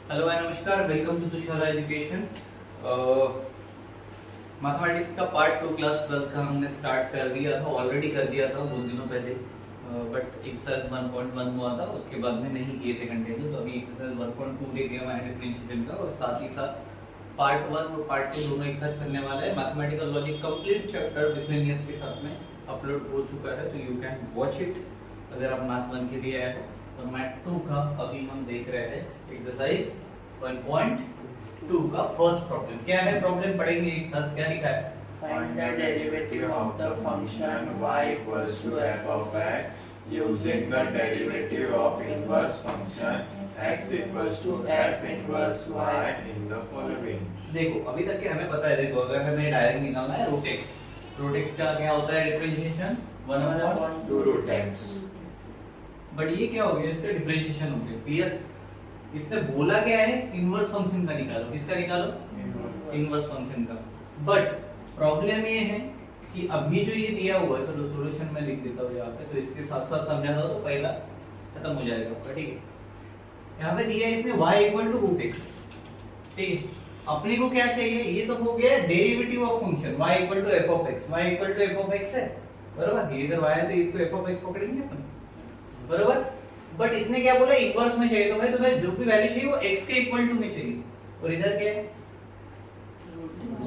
Hello and नमस्कार, welcome to Tushara education. Mathematics का part 2 class 12 का हमने स्टार्ट कर दिया था, ऑलरेडी कर दिया था बहुत दिनों पहले, बट एक्सरसाइज 1.1 हुआ था, उसके बाद में नहीं किए थे कंटिन्यू। तो अभी एक्सरसाइज 1.2 ले गया मैंने डिफरेंशिएशन का, और साथ ही साथ पार्ट 1 और पार्ट 2 दोनों एक साथ चलने वाला है। Mathematical logic complete chapter miscellaneous के साथ में अपलोड हो चुका है, तो यू कैन वॉच इट अगर आप मैथ 1 के लिए आए हो। और मैथ 2 का अभी हम देख रहे हैं एक्सरसाइज 1.2 का फर्स्ट प्रॉब्लम। क्या है प्रॉब्लम, पढ़ेंगे एक साथ। क्या लिखा है? Find the derivative of the function y equals to f of x using the derivative of inverse function x equals to f inverse y in the following. देखो अभी तक के हमें पता है, देखो अगर हमें डायरेक्ट निकालना है रूट एक्स, रूट एक्स का क्या होता है डिफरेंशिएशन 1/2 root x. बट ये क्या हो गया, इसका डिफरेंशिएशन हो गया। क्लियर? इसने बोला क्या है, इनवर्स फंक्शन का निकालो। किसका निकालो? इनवर्स फंक्शन का। बट प्रॉब्लम ये है कि अभी जो ये दिया हुआ है, चलो सॉल्यूशन में लिख देता हूं यहाँ पे, तो इसके साथ साथ समझा दो तो पहला खत्म हो जाएगा आपका। ठीक है, यहाँ पे दिया है इसने y equal to root x. ठीक है, अपने को क्या चाहिए, ये तो हो गया derivative of function y equal to f of x. y equal to f of x है, बरोबर। ये अगर y है तो इसको एफ ऑफ एक्स पकड़ेंगे अपन, बरोबर। बट इसने क्या बोला, इनवर्स में चाहिए, तो भाई तुम्हें जो भी वैल्यू चाहिए वो x के इक्वल टू में चाहिए, और इधर क्या है,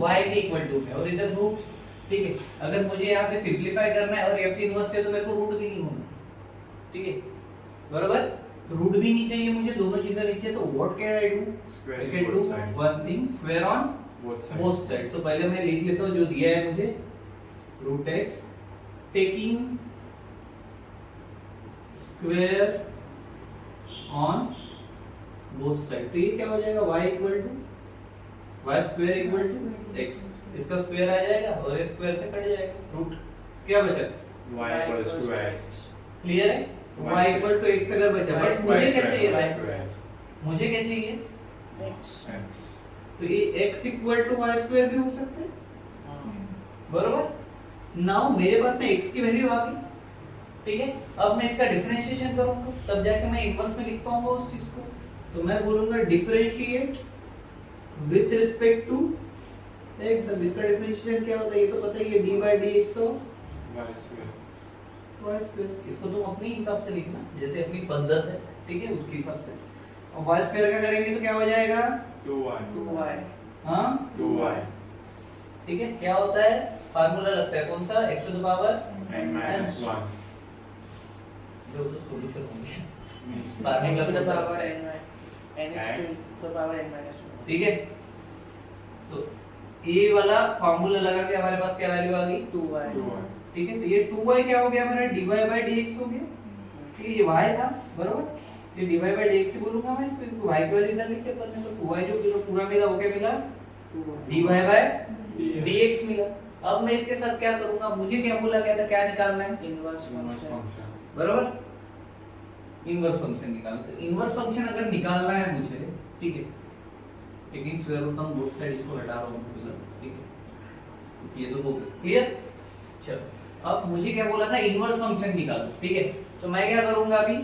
y के इक्वल टू में, और इधर रूट। ठीक है, अगर मुझे यहाँ पे सिंपलीफाई करना है और f इनवर्स चाहिए तो मेरे को रूट भी नहीं होना। ठीक है, बरोबर। रूट भी नहीं चाहिए मुझे, दोनों चीजें लिखिए, तो what can I do, I can do one thing, square on both sides. तो पहले मैं लिख लेता हूं जो दिया है मुझे, root x taking square on both side. तो ये क्या हो जाएगा, y equal to y square equal to x, इसका स्क्वायर आ जाएगा और इस स्क्वायर से कट जाएगा, रूट क्या बचा, y equals to x. Clear है। y इक्वल टू x अगर बचा, बट मुझे क्या चाहिए, मुझे क्या चाहिए x. तो ये x equal to y square भी हो सकता है, बरोबर। नाउ मेरे पास में x की वैल्यू आ गई। ठीक है, अब मैं इसका डिफरेंशिएशन करूंगा, तब जाके मैं इनवर्स में लिख पाऊंगा उस चीज को। तो मैं बोलूंगा differentiate with respect to x। अब इसका डिफरेंशिएशन क्या होता है, ये तो पता ही है, d by dx of y square. y square. इसको तुम अपने हिसाब से लिखना, जैसे अपनी पद्धत है, ठीक है, उसके हिसाब से। और y स्क्वायर का करेंगे तो क्या हो जाएगा, 2y. हां 2y. ठीक है। क्या होता है, फार्मूला लगता है कौन सा, x to the power n minus 1. जो तो सॉल्यूशन हो गया, Means formula x to the कौन सा? power n to the power n minus 1. ठीक है, तो ये वाला फार्मूला लगा के हमारे पास क्या वैल्यू आ गई, 2y. 2y. ठीक है। तो ये 2y क्या हो गया हमारा, dy by dx हो गया। ठीक है, ये y था, बरोबर। ये dy by dx से बोलूंगा मैं इसको y की वैल्यू इधर लिख के अपन ने, तो 2y जो किलो पूरा मिला वो क्या मिला, 2y. dy by dx मिला। अब मैं इसके साथ क्या करूंगा, मुझे क्या बोला गया था, क्या निकालना है, Inverse Inverse function. function. बरोबर। इनवर्स फंक्शन निकालना, तो इनवर्स फंक्शन अगर निकालना है मुझे, ठीक है, taking square root on both side, इसको हटा रहा हूं फिलहाल। ठीक है, ये तो हो गया, क्लियर। चलो अब मुझे क्या बोला था, इनवर्स फंक्शन निकालो। ठीक है, तो मैं क्या करूंगा अभी,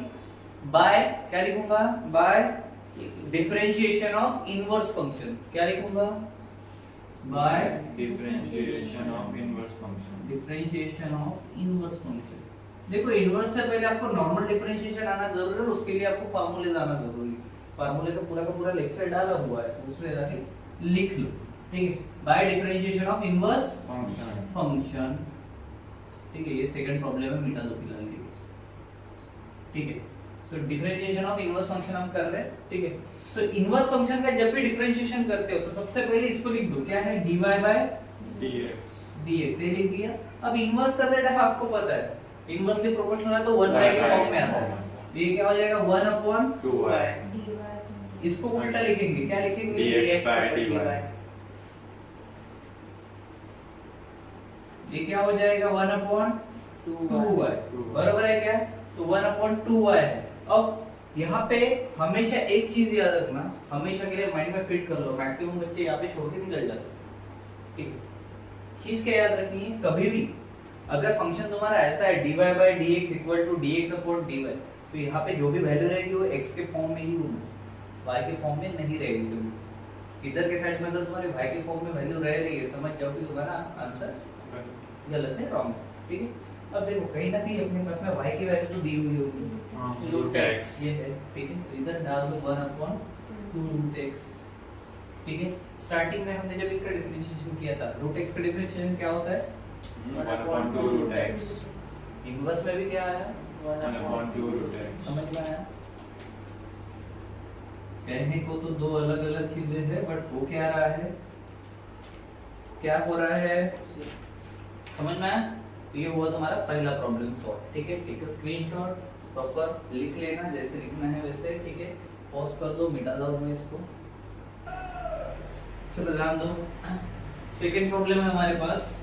बाय क्या लिखूंगा, by differentiation of inverse function. क्या लिखूंगा, बाय Differentiation of inverse function. Differentiation of inverse function. देखो इनवर्स से पहले आपको नॉर्मल डिफरेंशिएशन आना जरूरी है, उसके लिए आपको फार्मूले आना जरूरी है। फार्मूले का पूरा लेक्चर डाला हुआ है, तो उसमें जाके लिख लो। ठीक है, by differentiation of inverse Function. Function. ठीक है, ये सेकंड प्रॉब्लम है, मिटा दो फिलहाल ये। ठीक है, तो डिफरेंशिएशन ऑफ इनवर्स फंक्शन हम कर रहे हैं। ठीक है, तो इनवर्स फंक्शन का जब भी डिफरेंशिएशन करते हो तो सबसे पहले इसको लिख दो, क्या है, dy by dx. dx, ये लिख दिया। अब इनवर्स करते टाइम आपको पता है इनवर्सली प्रोपोर्शनल है तो 1 बाय के फॉर्म में आता है, तो ये क्या हो जाएगा, 1 अपॉन 2y. इसको उल्टा लिखेंगे, क्या लिखेंगे, dx by dy. ये क्या हो जाएगा, 1 अपॉन 2y, बराबर है क्या, तो 1 अपॉन 2y है। अब यहाँ पे हमेशा एक चीज याद रखना, हमेशा के लिए माइंड में फिट कर लो, मैक्सिमम बच्चे यहाँ पे छोड़ के निकल जाते हैं। ठीक है, चीज क्या याद रखनी है, कभी भी अगर फंक्शन तुम्हारा ऐसा है dy by dx equal to dx upon dy, तो यहाँ पे जो भी वैल्यू रहेगी वो x के फॉर्म में ही होगी। y के फॉर्म में नहीं रहेगी कभी। इधर के साइड में अगर तुम्हारे y के फॉर्म में वैल्यू रह रही है, समझ जाओ कि तुम्हारा आंसर गलत है, रॉन्ग है, ठीक है। अब देखो कहीं ना कहीं अपने पास में y की वैल्यू तो दी हुई होगी, रूट एक्स ये है, ठीक है। तो इधर डाल दो 1/2 रूट x, ठीक है। स्टार्टिंग में हमने जब इसका डिफरेंशिएशन किया था, रूट x का डिफरेंशिएशन क्या होता है? 1/2 रूट एक्स इनवर्स में भी क्या आया? 1/2 रूट एक्स। समझ में आया? कहने को तो दो अलग अलग चीजें हैं, बट वो क्या रहा है, क्या हो रहा है, समझ में आया? तो ये हुआ तुम्हारा पहला प्रॉब्लम सॉल्व, ठीक है। टेक अ स्क्रीनशॉट, प्रॉपर लिख लेना, जैसे लिखना है वैसे, ठीक है। पॉज कर दो, मिटा दो मैं इसको, चलो ध्यान दो। सेकंड प्रॉब्लम है हमारे पास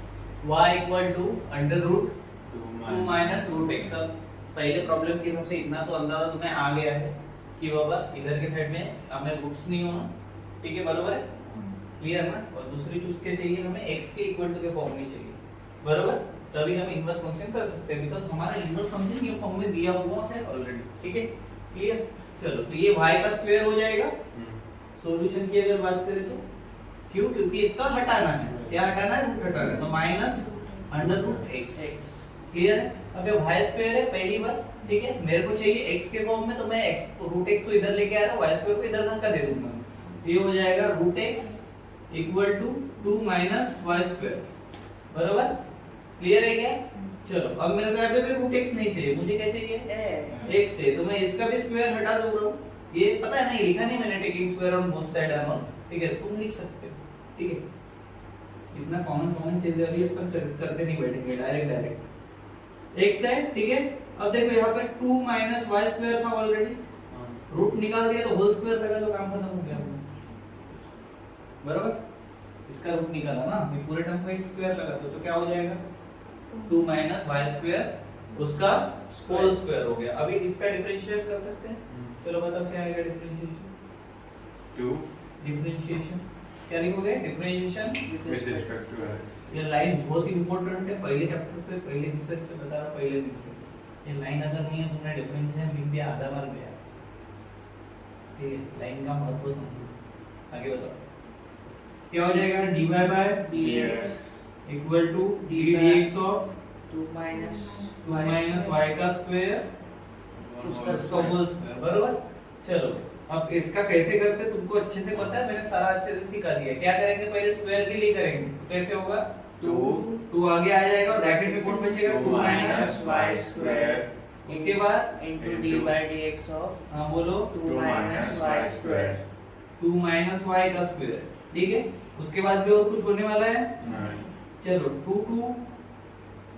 y equal to under root 2 minus root x. पहले प्रॉब्लम के हिसाब से इतना तो अंदाजा तुम्हें आ गया है कि बाबा इधर के साइड में हमें रूट्स नहीं होना, ठीक है, बराबर है, क्लियर ना। और दूसरी चीज के चाहिए हमें x के इक्वल टू के फॉर्म में चाहिए, बराबर, तभी हम इनवर्स फंक्शन कर सकते हैं, बिकॉज़ हमारा इनवर्स फंक्शन ये फॉर्म में दिया हुआ है ऑलरेडी, ठीक है, क्लियर। चलो तो ये y का स्क्वायर हो जाएगा, सॉल्यूशन की अगर बात करें तो क्यों, क्योंकि इसका हटाना है, क्या हटाना है, रूट हटाना है, तो minus under root x, clear है। अब ये y स्क्वायर है पहली बार, ठीक है, मेरे को चाहिए x के फॉर्म में, तो मैं x रूट x को इधर लेके आ रहा हूं, y स्क्वायर को इधर धक्का दे दूंगा, तो ये हो जाएगा root x equal to 2 minus y square, बराबर, क्लियर है क्या? चलो अब मेरे को यहाँ पे भी रूट x नहीं चाहिए, मुझे क्या चाहिए, x चाहिए, तो मैं इसका भी स्क्वायर हटा दूं ब्रो। ये पता है ना, ये लिखा नहीं मैंने, taking square on both side and all, ठीक है, तुम लिख सकते हो, ठीक है। इतना कॉमन चीज अभी इस पर करते नहीं बैठेंगे, डायरेक्ट x है, ठीक है। अब देखो यहाँ पे 2 माइनस y स्क्वायर था ऑलरेडी, रूट निकाल दिया तो होल स्क्वायर लगा, तो काम खत्म हो गया, बराबर। इसका रूट निकाला ना, ये पूरे टर्म को एक स्क्वायर लगा दो, तो क्या हो जाएगा 2 माइनस y स्क्वायर, उसका होल स्क्वायर हो गया। अभी इसका डिफरेंशिएट कर सकते हैं, चलो बताओ क्या आएगा डिफरेंशिएशन, 2 डिफरेंशिएशन क्या लिखोगे, differentiation with respect to x। ये लाइन बहुत इंपॉर्टेंट है, पहले चैप्टर से, पहले रिसर्च से बता रहा हूं, पहले दिन से। ये लाइन अगर नहीं है, तुमने डिफरेंशिएशन लिख दिया, आधा मार्क गया, ठीक है। लाइन का महत्व समझो, आगे बताओ क्या हो जाएगा, dy by dx equal to d dx of 2 minus 2 minus y का स्क्वायर, उसका होल स्क्वायर, बराबर। चलो अब इसका कैसे करते हैं तुमको अच्छे से पता है, मैंने सारा अच्छे से सिखा दिया। क्या करेंगे, पहले स्क्वायर के लिए करेंगे, तो कैसे होगा, 2 आगे आ जाएगा और ब्रैकेट में कौन बचेगा, 2 माइनस y स्क्वायर, उसके बाद into d by dx of हाँ बोलो 2 minus y square। 2 minus y का स्क्वायर, ठीक है। उसके बाद भी और कुछ होने वाला है, नहीं चलो 2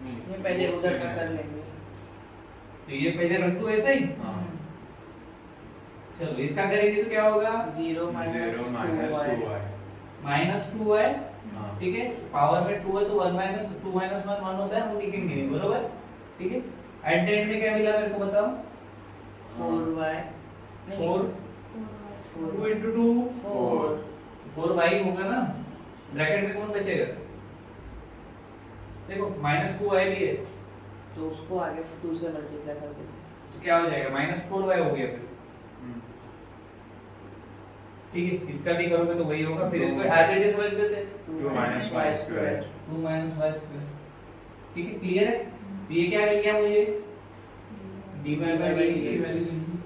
ये पहले उधर का कर लेंगे, तो ये पहले रख दो ऐसे ही, हाँ चलो इसका करेंगे तो क्या होगा, 0 0 minus minus 2y 2y। Minus 2 है, हाँ ठीक है, पावर में 2 है तो 1 माइनस 2 माइनस 1 1 होता है, हम लिखेंगे नहीं, बराबर, ठीक है। एट द एंड में क्या मिला मेरे को बताओ, 4y 4 2 into 2 4 4y होगा ना, ब्रैकेट में कौन बचेगा, देखो माइनस 2y भी है, तो उसको आगे 2 से मल्टीप्लाई कर देंगे, तो क्या हो जाएगा, माइनस 4y हो गया फिर, ठीक है। इसका भी करोगे तो वही होगा, फिर इसको एज इट इज रख देते, 2 minus y square। 2 minus y square, ठीक है, क्लियर है। तो ये क्या मिल गया मुझे, dy by dx।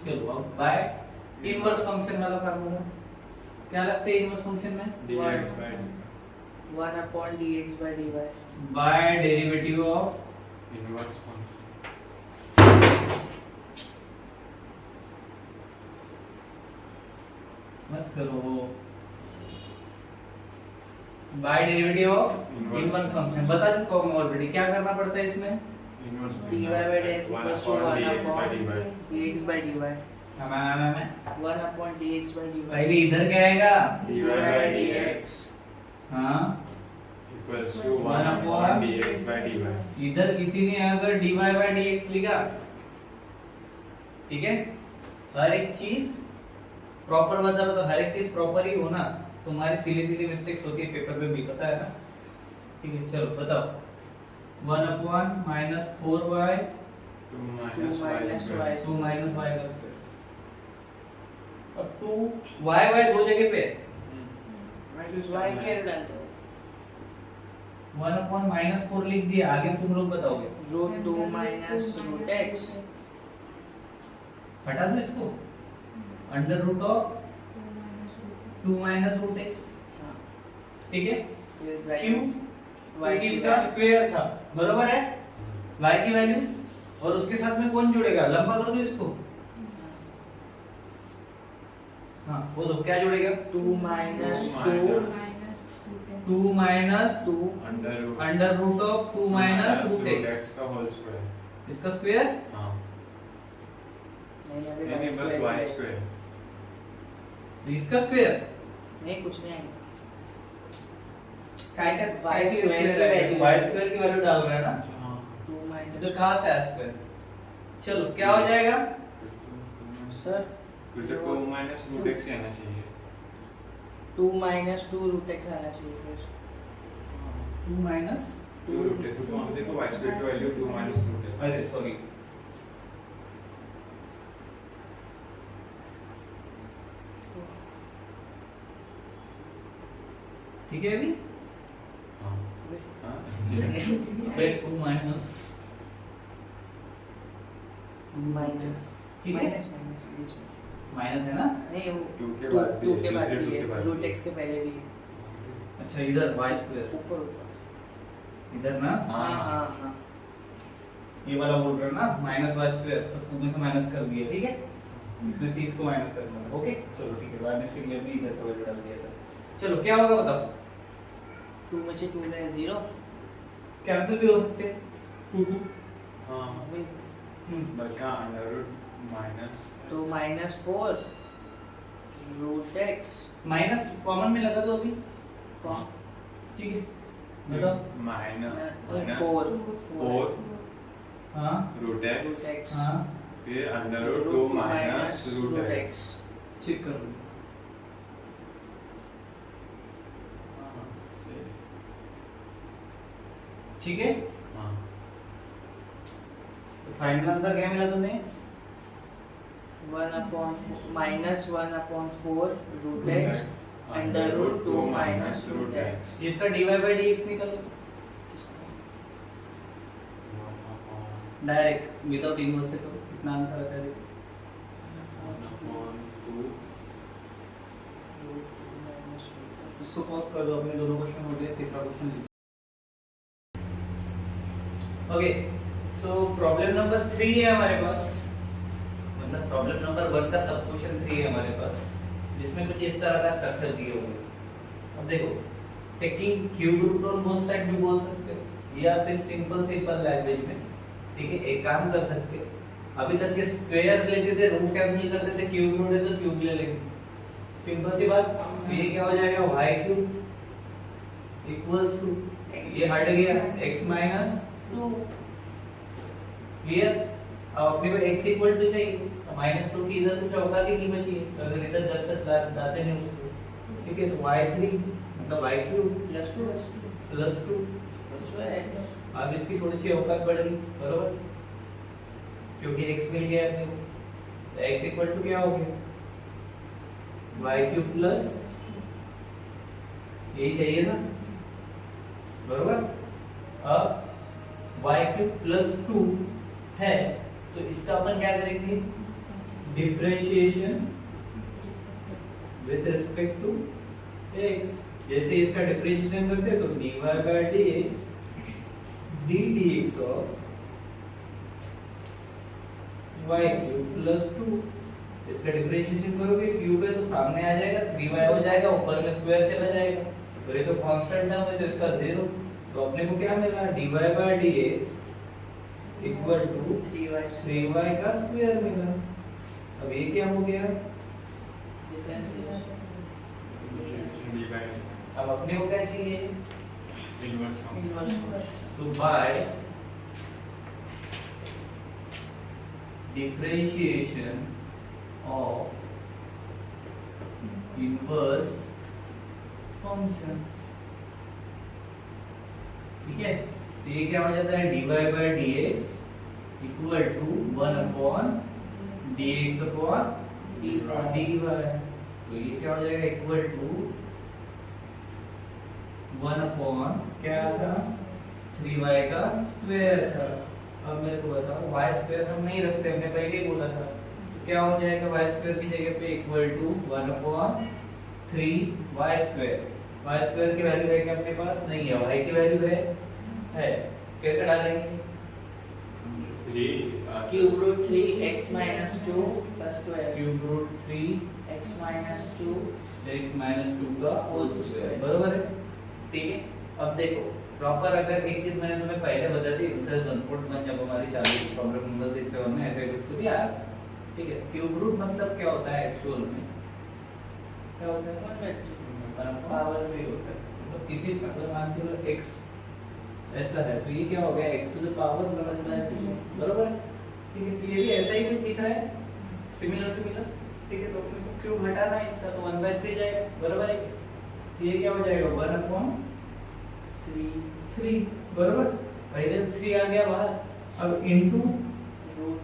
चलो अब बाय इनवर्स फंक्शन वाला फार्मूला क्या लगता है, इनवर्स फंक्शन में dx by 1 upon dx by dy by derivative of inverse function। मत करो, by derivative of inverse function बता चुका हूं मैं ऑलरेडी, क्या करना पड़ता है इसमें, Inverse dy by dx equals to 1 upon dx by dy मैं 1 upon dx by dy पहले इधर क्या आएगा, dy by dx हाँ equals to 1 upon dx by dy। इधर किसी ने अगर dy by dx लिखा, ठीक है, हर एक चीज प्रॉपर बता रहा, तो हर एक चीज प्रॉपर ही होना, तुम्हारी सिली मिस्टेक्स होती है पेपर पे भी, पता है ना, ठीक है। चलो बताओ 1 upon minus 4y 2 minus y minus square। 2 minus y का स्क्वायर, अब 2 y दो जगह पे है, y के डाल दो 1/-4 लिख दिया, आगे तुम लोग बताओगे। √2 माइनस √x हटा दो इसको, under root of 2 minus root x, हाँ ठीक है। फिर क्यों? y क्योंकि की इसका स्क्वायर था, बरोबर है, y की वैल्यू, और उसके साथ में कौन जुड़ेगा, लंबा कर दो इसको, हाँ वो तो क्या जुड़ेगा, 2 minus 2 minus 2 under root of 2 minus root x, का होल स्क्वायर। इसका स्क्वायर, हाँ नहीं नहीं बस y स्क्वायर। इसका स्क्वायर, नहीं कुछ नहीं आएगा काय का Y square की value y स्क्वायर की वैल्यू डाल रहे हैं ना, हाँ 2 तो माइनस कहां से आया स्क्वायर, चलो क्या हो जाएगा, सर फिर तो 2 माइनस रूट x आना चाहिए। 2 माइनस 2 √x आना चाहिए फिर 2 माइनस, 2 रूट x, तो हम देखो y स्क्वायर की वैल्यू 2 माइनस रूट x। अरे सॉरी, ठीक है अभी, हाँ हाँ वेट 2 माइनस माइनस ठीक है, माइनस माइनस बीच में माइनस है ना, नहीं वो 2 के बाद भी 2 के बाद दूसरे भी 2 है के बाद √x के पहले भी है अच्छा इधर y स्क्वायर, ऊपर ऊपर इधर ना, हाँ हाँ हाँ ये वाला बोल रहे हो ना, माइनस y स्क्वायर, तो 2 में से माइनस कर दिया, ठीक है, इसमें से इसको माइनस करना है, ओके चलो ठीक है, माइनस के लिए भी इधर का वैल्यू डाल दिया था, चलो क्या होगा बताओ, 2 में से 2 गए 0 कैंसिल भी हो सकते हैं, 2 हाँ बचा अंडर रूट माइनस तो -4 √x माइनस कॉमन में लगा दो अभी, कौन ठीक है बताओ, माइनस 4 हाँ रूट x √x हाँ फिर under root 2 minus root x। Check कर लो, ठीक है, हाँ तो फाइनल आंसर क्या मिला तुम्हें, -1/4 √x under root 2 minus √x जिसका dy/dx निकालो डायरेक्ट विदाउट इनवर्स से, तो कितना आंसर आता है, इसको पॉज कर दो, अपने दोनों क्वेश्चन हो गए, तीसरा क्वेश्चन लिखो, ओके सो प्रॉब्लम नंबर 3 है हमारे पास, मतलब प्रॉब्लम नंबर 1 का सब क्वेश्चन 3 है हमारे पास, जिसमें कुछ इस तरह का स्ट्रक्चर दिए हुए हैं। अब देखो, taking cube root on both side भी बोल सकते हो, या फिर सिंपल लैंग्वेज में, ठीक है, एक काम कर सकते हो, अभी तक के स्क्वायर लेते थे, रूट कैंसिल करते थे, क्यूब रूट है तो क्यूब ले लेंगे, सिंपल सी बात, तो ये क्या हो जाएगा y³ इक्वल्स टू, ये हट गया x माइनस 2, क्लियर, अब अपने को x इक्वल टू चाहिए, तो -2 की इधर कुछ औकात ही नहीं बची है, अगर इधर जब तक लाते नहीं उसको, ठीक है, तो y3 मतलब y³ +2 अब इसकी थोड़ी सी औकात बढ़ गई, बरोबर, क्योंकि x मिल गया अपने को, तो x इक्वल टू क्या हो गया, y³ प्लस, यही चाहिए ना, बरोबर, अब y³ प्लस 2 है, तो इसका अपन क्या करेंगे, differentiation with respect to x, जैसे इसका डिफरेंशिएशन करते हैं तो dy/dx ddx of y³ plus 2, इसका डिफरेंशिएशन करोगे, क्यूब है तो सामने आ जाएगा, 3y हो जाएगा, ऊपर में स्क्वायर चला जाएगा, और ये तो कांस्टेंट टर्म है तो इसका 0, तो अपने को क्या मिला, dy/dx इक्वल टू 3y का स्क्वायर मिला। अब ये क्या हो गया, अब अपने को क्या चाहिए, तो by differentiation of inverse function, ठीक है, तो ये क्या हो जाता है, dy/dx equal to 1/dx/dy, dy तो ये क्या हो जाएगा इक्वल टू 1 अपॉन क्या था 3y का स्क्वायर था। अब मेरे को बताओ y स्क्वायर हम नहीं रखते, हमने पहले ही बोला था। तो क्या हो जाएगा y स्क्वायर की जगह पे equal to 1 upon 3y square. y square की वैल्यू है क्या अपने पास? नहीं है। y की वैल्यू है। कैसे डालेंगे? cube root 3x minus 2 का square cube root 3 x minus 2 x minus 2 का होल होल स्क्वायर। स्क्वायर, बरोबर है। ठीक है, अब देखो प्रॉपर अगर एक चीज मैंने तुम्हें पहले बता दी, इंसर्ट बनपुट में जब हमारी चालू प्रॉब्लम नंबर 6 7 में ऐसे कुछ तो भी आया था। ठीक है, क्यूब रूट मतलब क्या होता है एक्चुअल में? क्या होता है? 1/3 पावर में होता है। तो किसी मतलब मान लो x ऐसा है तो ये क्या हो गया x टू द पावर 1/3, बरोबर है। ठीक है, तो ये भी ऐसा ही कुछ दिख रहा है, सिमिलर। ठीक है, तो अपने को क्यूब हटाना है इसका, तो 1/3 जाएगा, बरोबर है। ये क्या हो जाएगा 1 अपॉन 3, बरोबर। पहले 3 आ गया बाहर, अब इनटू root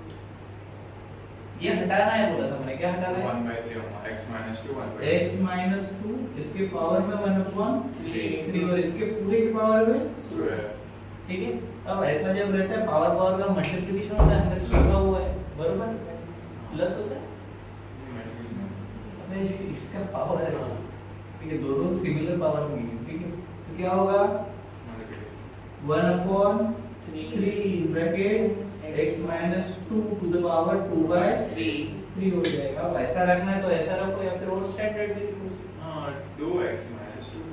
ये हटाना है, बोला था मैंने। क्या हटाना है? 1/3 होगा x minus 2 x माइनस 2 इसके पावर में 1 अपॉन 3 3 और इसके पूरे के पावर में स्क्वायर। ठीक है। अब ऐसा जब रहता है पावर का मल्टीप्लिकेशन होता है, इसमें लिखा हुआ है, बरोबर, प्लस होता है। अबे इसका पावर है, ठीक है, दोनों सिमिलर पावर में है। ठीक है, तो क्या होगा 1 upon 3 bracket x minus 2 to the power 2/3 हो जाएगा। अब ऐसा रखना है तो ऐसा रखो, या फिर और स्टैंडर्ड भी लिखो। हाँ 2x minus 2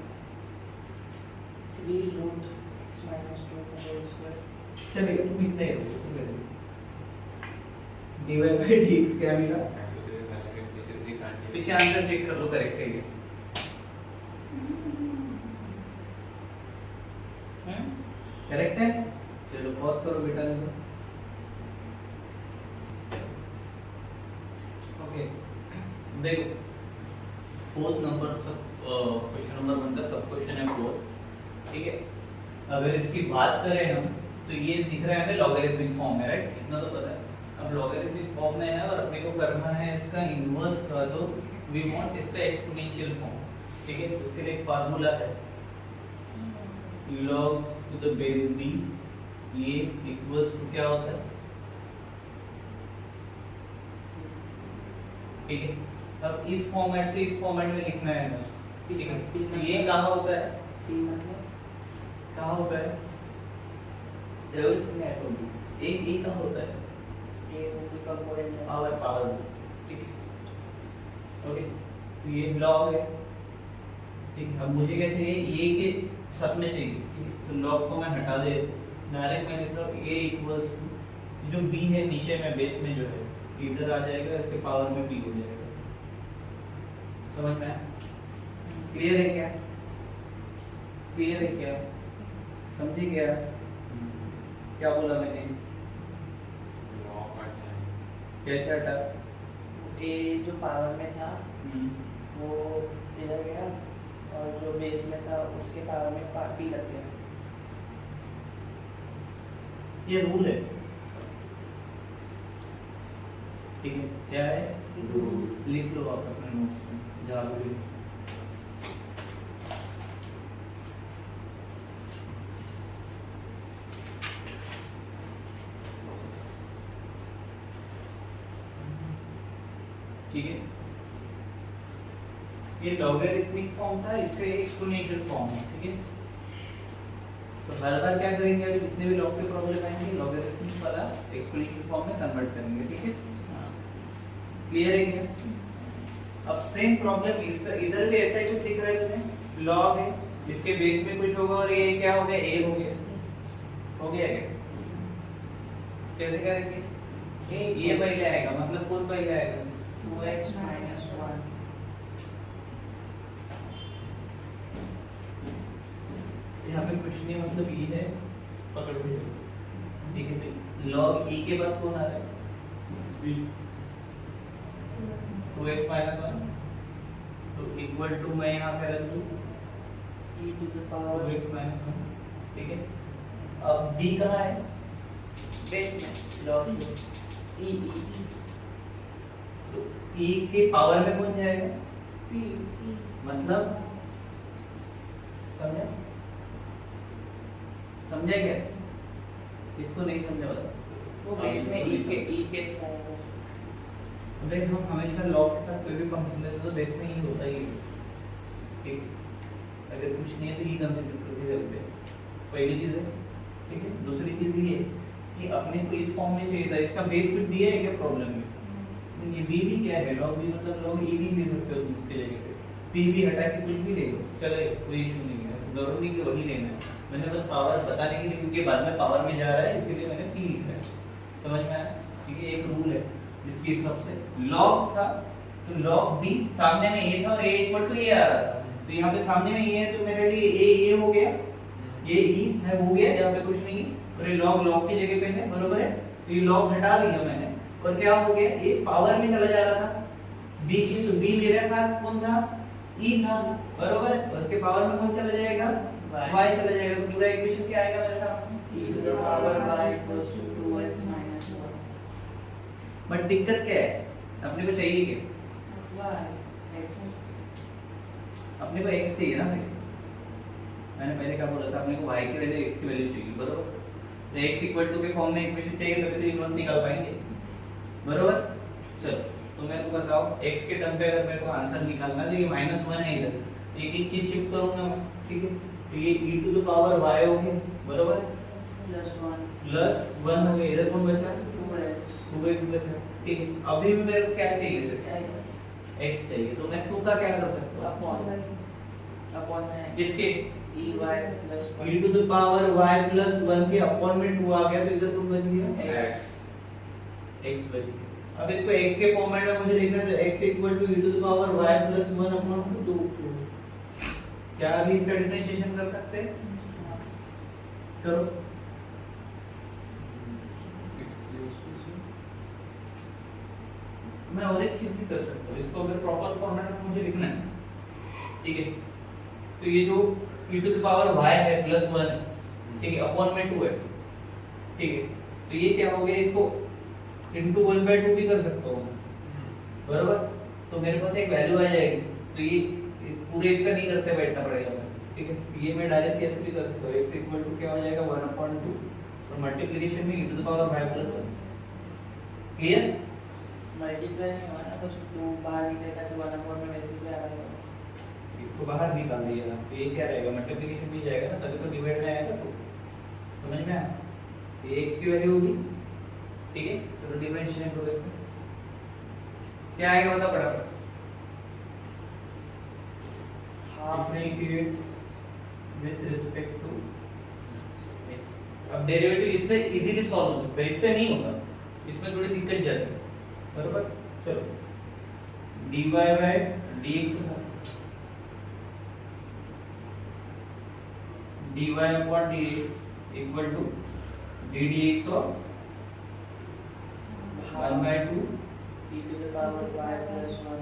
3 root x minus 2 का whole square चलिए तुम इतना ही रखो, ठीक है। dy/dx क्या मिला? पीछे आंसर चेक कर लो, करेक्ट है ये। करेक्ट है। चलो पॉज करो बेटा, देखो। ओके, देखो फोर्थ नंबर सब क्वेश्चन नंबर 1 का सब क्वेश्चन है 4। ठीक है, अगर इसकी बात करें हम तो ये दिख रहा है हमें लॉगरिथमिक फॉर्म में, राइट? इतना तो पता है। अब लॉगरिथमिक फॉर्म में है और अपने को करना है इसका इनवर्स का, तो वी वांट इसका एक्सपोनेंशियल फॉर्म। ठीक है, उसके लिए एक फार्मूला है log to the base b, ये इक्वल्स टू क्या होता है? ठीक है, अब इस फॉर्मेट से इस फॉर्मेट में लिखना है ना। ठीक है, तो ये कहाँ होता है? p मतलब कहाँ होता है? Everything I told you. A कहाँ होता है? a रूट का कोएफिशिएंट है पावर। ठीक है, ओके, तो ये लॉग है। ठीक है, अब मुझे क्या चाहिए? ये के सब में चाहिए। ठीक है, तो लॉग को मैं हटा दे, डायरेक्ट मैं लिख रहा हूँ a इक्वल्स टू जो b है नीचे में बेस में जो है इधर आ जाएगा, इसके पावर में b हो जाएगा। समझ में आया? क्लियर है क्या? क्लियर है क्या? समझी क्या? क्या बोला मैंने? कैसे हटा? a जो पावर में था वो इधर गया और जो बेस में था उसके पावर में p लग गया। ये रूल है। ठीक है, क्या है? रूल। लिख लो आप अपने नोट्स में जहाँ भी। ठीक है, ये लॉगरिथमिक फॉर्म था, इसका एक्सपोनेंशियल फॉर्म है। ठीक है, तो हर बार क्या करेंगे? अभी जितने भी लॉग के प्रॉब्लम आएंगे लॉगरिथमिक वाला एक्सपोनेंशियल फॉर्म में कन्वर्ट करेंगे। ठीक है, क्लियर है क्या? अब सेम प्रॉब्लम इसका इधर भी ऐसा ही कुछ दिख रहा है तुम्हें, लॉग है, इसके बेस में कुछ होगा और ये क्या हो गया? a हो गया। हो गया क्या? कैसे करेंगे? ये पहले आएगा, मतलब कौन पहले आएगा? 2x minus 1 यहाँ पे कुछ नहीं, मतलब ये है, पकड़ के चलो। ठीक है, तो log e के बाद कौन आ रहा है? 2x minus 1, तो इक्वल टू मैं यहाँ पे रख दूँ e to the power 2x minus 1। ठीक है, अब b कहाँ है? बेस में log e तो तो e के पावर में कौन जाएगा? p मतलब समझा? समझा क्या? इसको नहीं समझा बता। वो बेस में e के आएगा। तो देख हम हमेशा लॉग के साथ कोई भी फंक्शन लेते तो बेस में ही होता ही है। ठीक, अगर कुछ नहीं है तो ही कंसीडर करके चलते हैं, पहली चीज है। ठीक है, दूसरी चीज ये कि अपने को इस फॉर्म में चाहिए था, इसका बेस फिट दिया है क्या प्रॉब्लम में? ये b भी क्या है, log b मतलब log e भी ले सकते हो तुम उसके जगह पे, p भी हटा के कुछ भी ले लो चले, कोई इशू नहीं है। ऐसा जरूरी कि वही लेना है, मैंने बस पावर बताने के लिए, क्योंकि बाद में पावर में जा रहा है इसीलिए मैंने p लिखा है। समझ में आया? ठीक है, एक रूल है इसके हिसाब से। log था तो log b सामने में a था और a इक्वल टू a आ रहा था, तो यहाँ पे सामने में a है तो मेरे लिए a हो गया, ये e है हो गया, यहाँ पे कुछ नहीं है, और ये log की जगह पे है, बरोबर है। तो ये log हटा दिया मैंने और क्या हो गया, ये पावर में चला जा रहा था b की, तो b मेरे साथ कौन था? e था, बरोबर है। और उसके पावर में कौन चला जाएगा? y चला जाएगा। तो पूरा इक्वेशन क्या आएगा मेरे सामने? e to the power y equals to 2x minus 1 but दिक्कत क्या है, अपने को चाहिए क्या? y x अपने को x चाहिए ना भाई, मैंने पहले क्या बोला था, अपने को y की वैल्यू x की वैल्यू चाहिए, बरोबर। तो x इक्वल टू के फॉर्म में इक्वेशन चाहिए तभी तो इनवर्स निकाल पाएंगे, बरोबर। चलो तो मेरे को बताओ x के टर्म पे अगर मेरे को आंसर निकालना है तो ये -1 है इधर, तो एक एक चीज शिफ्ट करूंगा मैं, ठीक है। तो ये e to the power y हो गया, बरोबर, plus 1 हो गया, इधर कौन बचा? 2x 2x बचा, ठीक है। अभी भी मेरे को क्या चाहिए सिर्फ x x चाहिए, तो मैं 2 का क्या कर सकता हूं? upon में इसके e y plus 1 e to the power y plus 1 के अपॉन में 2 आ गया, तो इधर कौन बच गया? x x बच गया। अब इसको x के फॉर्मेट में मुझे लिखना है, तो x equal to e to the power y plus 1 upon 2। क्या अभी इसका डिफरेंशिएशन कर सकते हैं? करो। मैं और एक चीज भी कर सकता हूँ, इसको अगर प्रॉपर फॉर्मेट में मुझे लिखना है, ठीक है। तो ये जो e to the power y है प्लस 1, ठीक है, अपॉन में 2 है, ठीक है। तो ये क्या हो गया, इसको इनटू 1/2 भी कर सकता हूँ, बरोबर। तो मेरे पास एक वैल्यू आ जाएगी, तो ये पूरे इसका नहीं करते बैठना पड़ेगा मैं, ठीक है। तो ये मैं डायरेक्टली ऐसे भी कर सकता हूँ, x इक्वल टू क्या हो जाएगा 1/2 और मल्टीप्लिकेशन में e to the power y plus 1। Clear? Multiply नहीं होना, बस 2 बाहर निकलेगा तो 1 अपॉन में वैसे भी आ रहा है। इसको बाहर निकाल दिया, तो ये क्या रहेगा, मल्टीप्लिकेशन भी जाएगा ना, तभी तो डिवाइड में आएगा। तो समझ में आया? ये x की वैल्यू होगी, ठीक है। चलो डिफरेंशिएशन करो इसको, क्या आएगा बता फटाफट। Differentiate with respect to x। अब डेरिवेटिव इससे इजीली सॉल्व हो सकता है, इससे नहीं होता, इसमें थोड़ी दिक्कत जाती है, बरोबर। चलो dy by dx था, dy upon dx equal to ddx of 1/2 e to the power y plus 1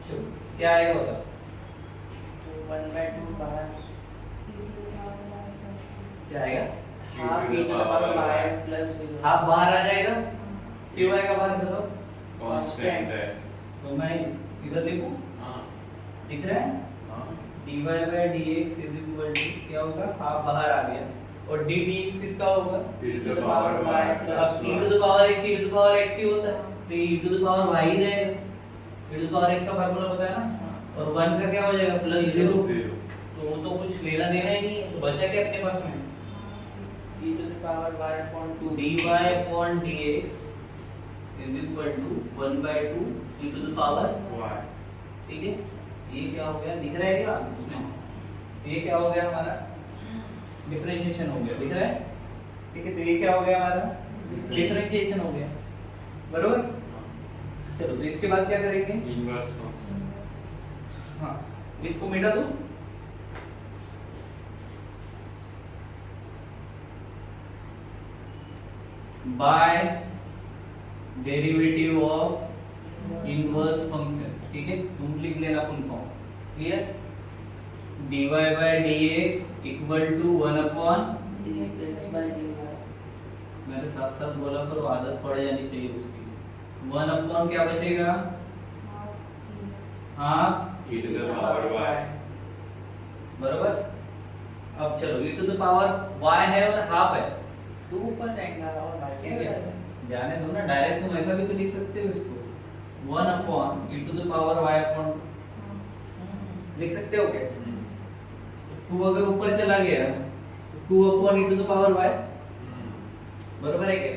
चलो क्या आएगा बता। तो 1/2 बाहर क्या आएगा? Half e to the power y plus 0 half बाहर आ जाएगा, क्यों आएगा बाहर बताओ। कांस्टेंट है। तो मैं इधर लिखूं, हाँ दिख रहा है हाँ dy by dx is equal to क्या होगा, हाफ बाहर आ गया, और d dx किसका होगा? e to the power y plus अब e to 1 the power x, e to the power x ही होता है, तो e to the power y ही रहेगा। e to the power x का फार्मूला पता है ना, और 1 का क्या हो जाएगा प्लस 0, तो वो तो कुछ लेना देना ही नहीं है, तो बचा क्या अपने पास में? e to the power y upon 2 dy upon dx is equal to 1/2 e to the power, y। ठीक है। ये क्या हो गया, दिख रहा है क्या उसमें? ये क्या हो गया हमारा, डिफरेंशिएशन हो गया, दिख रहा है, ठीक है। तो ये क्या हो गया हमारा, डिफरेंशिएशन हो गया, बरोबर। चलो तो इसके बाद क्या करेंगे, इनवर्स फंक्शन। हाँ इसको मिटा दो, by derivative of inverse function, ठीक है। तुम लिख लेना full form, clear. dy by dx equal to 1 upon, dx by dy मेरे साथ साथ बोला करो, आदत पड़ जानी चाहिए उसकी। 1 अपॉन क्या बचेगा, half e to the power y. बराबर। अब चलो e to the power y है और हाफ है, टू ऊपर रहेगा और बाकी ठीक है, जाने दो ना, डायरेक्ट तुम ऐसा भी तो लिख सकते हो इसको, 1 upon e to the power y upon लिख सकते हो क्या? 2 अगर ऊपर चला गया तो 2 upon e to the power y, बराबर है क्या?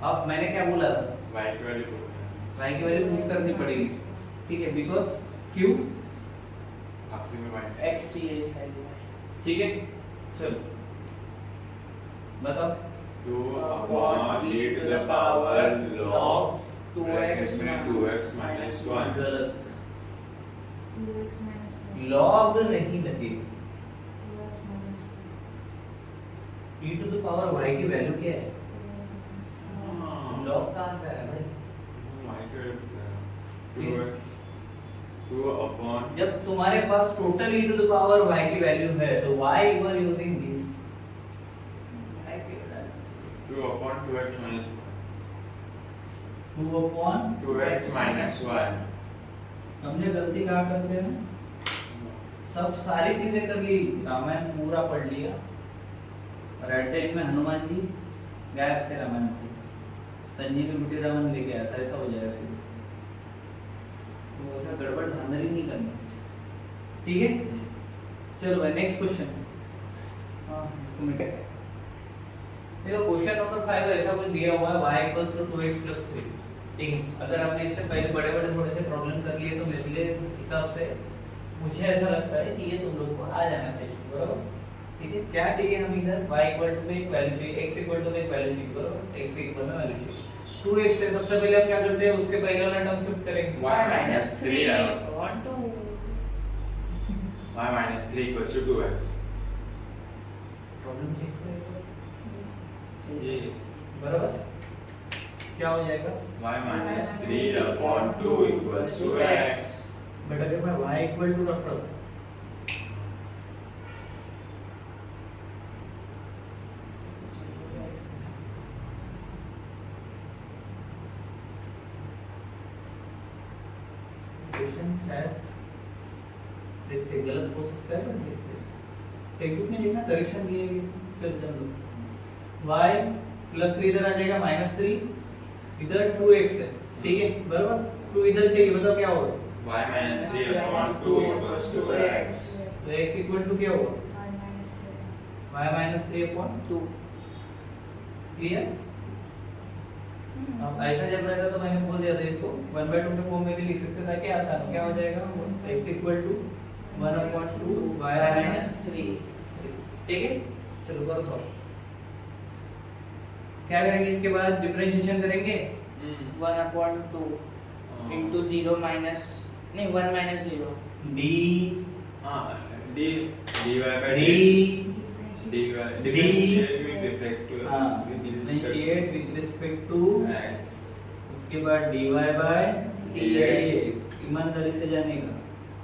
अब मैंने क्या बोला था, y की वैल्यू y की वैल्यू पुट करनी पड़ेगी, ठीक है, बिकॉज़ q, आखिरी में y x t इस साइड में ठीक है। चलो बताओ, 2 upon e to the power log 2x में 2x minus 1. गलत, लॉग नहीं लगेगी, e to the power y की वैल्यू क्या है, लॉग कहां से आया भाई? y की वैल्यू 2 upon जब तुम्हारे पास total e to the power y की वैल्यू है तो why you are using this, 2 upon 2x minus 1. 2 upon 2x minus 1. समझे गलती कहाँ करते हैं, सब सारी चीजें कर ली, रामायण पूरा पढ़ लिया और एट द एंड में हनुमान जी गायब थे रामायण से, संजीवी बूटी रावण लेके आया था, ऐसा हो जाएगा फिर। तो ऐसा गड़बड़ धांधली नहीं करनी, ठीक है। चलो भाई नेक्स्ट क्वेश्चन, हाँ इसको मिटा के देखो, क्वेश्चन नंबर 5 ऐसा कुछ दिया हुआ है y 2x 3, ठीक है। अगर आपने इससे पहले बड़े बड़े थोड़े से प्रॉब्लम कर लिए तो मेरे हिसाब से मुझे ऐसा लगता है कि ये तुम लोग को आ जाना चाहिए, बराबर, ठीक है। क्या चाहिए हम इधर y इक्वल टू में एक वैल्यू चाहिए, x इक्वल टू में एक वैल्यू चाहिए, बराबर, x के इक्वल में वैल्यू चाहिए। 2x से सबसे पहले हम क्या करते हैं, उसके पहले वाला टर्म शिफ्ट करेंगे, y minus 3 1 2 y minus 3 equals to 2x. Problem check करेंगे, ये बराबर, क्या हो जाएगा, y minus 3 upon 2 equals to x. But अगर मैं y इक्वल टू रख रहा हूँ क्वेश्चन शायद देखते गलत हो सकता है, पर देखते टेक्निक में जितना करेक्शन दिए गए इसमें चल जाओ, y प्लस 3 इधर आ जाएगा -3, इधर 2x है, ठीक है, बराबर, 2 इधर चाहिए, बताओ क्या होगा, y minus 3 upon 2 equals to x. तो x इक्वल टू क्या होगा, y माइनस 3 अपॉन 2, क्लियर। अब ऐसा जब रहता तो मैंने बोल दिया था इसको 1/2 के फॉर्म में भी लिख सकते ताकि आसान हो, क्या हो जाएगा, x equal to 1/2 y minus 3, ठीक है। चलो करो सॉल्व, क्या करेंगे इसके बाद, डिफरेंशिएशन करेंगे, 1/2 into 0 minus नहीं 1 minus 0 d d dy by d dy differentiate with respect to differentiate with respect to x. उसके बाद dy by dx, ईमानदारी से जाने का,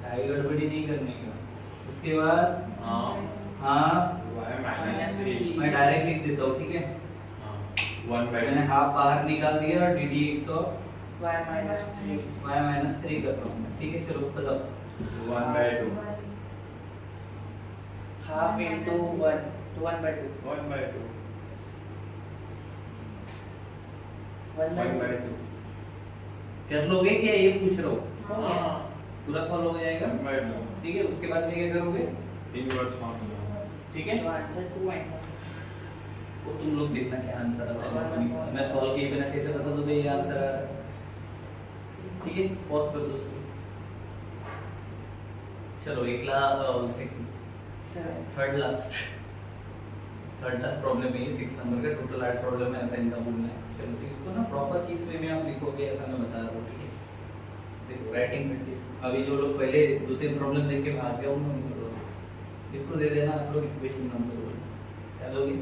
ढाई गड़बड़ी नहीं करने का। उसके बाद हाफ y minus 3 मैं डायरेक्ट लिख देता हूँ, ठीक है, 1/2 मैंने हाफ बाहर निकाल दिया और d d x of y minus 3 y minus 3 कर रहा हूँ मैं, ठीक है। चलो बताओ, 1/2 half into 1 to 1/2 1/2 1/2 कर लोगे क्या, ये पूछ रहा हूँ, हो गया पूरा सॉल्व हो जाएगा, 1/2 ठीक है। उसके बाद में क्या करोगे, इनवर्स फंक्शन. ठीक है, तो आंसर 2 आएगा वो तुम लोग देखना क्या आंसर आता है, मेरे को नहीं पता। मैं सॉल्व किए बिना कैसे बता दूं भाई ये आंसर आ रहा है, ठीक है। पॉज कर दो उसको, चलो अगला थर्ड लास्ट प्रॉब्लम है ये 6 नंबर का, टोटल 8 प्रॉब्लम है, ऐसा इनका बोलना है। चलो तो इसको ना प्रॉपर किस वे में आप लिखोगे ऐसा मैं बता रहा हूँ, ठीक है। देखो राइटिंग प्रैक्टिस, अभी जो लोग पहले 2-3 प्रॉब्लम देख के भाग गए उनको इसको दे देना आप लोग इक्वेशन नंबर 1, क्या दोगे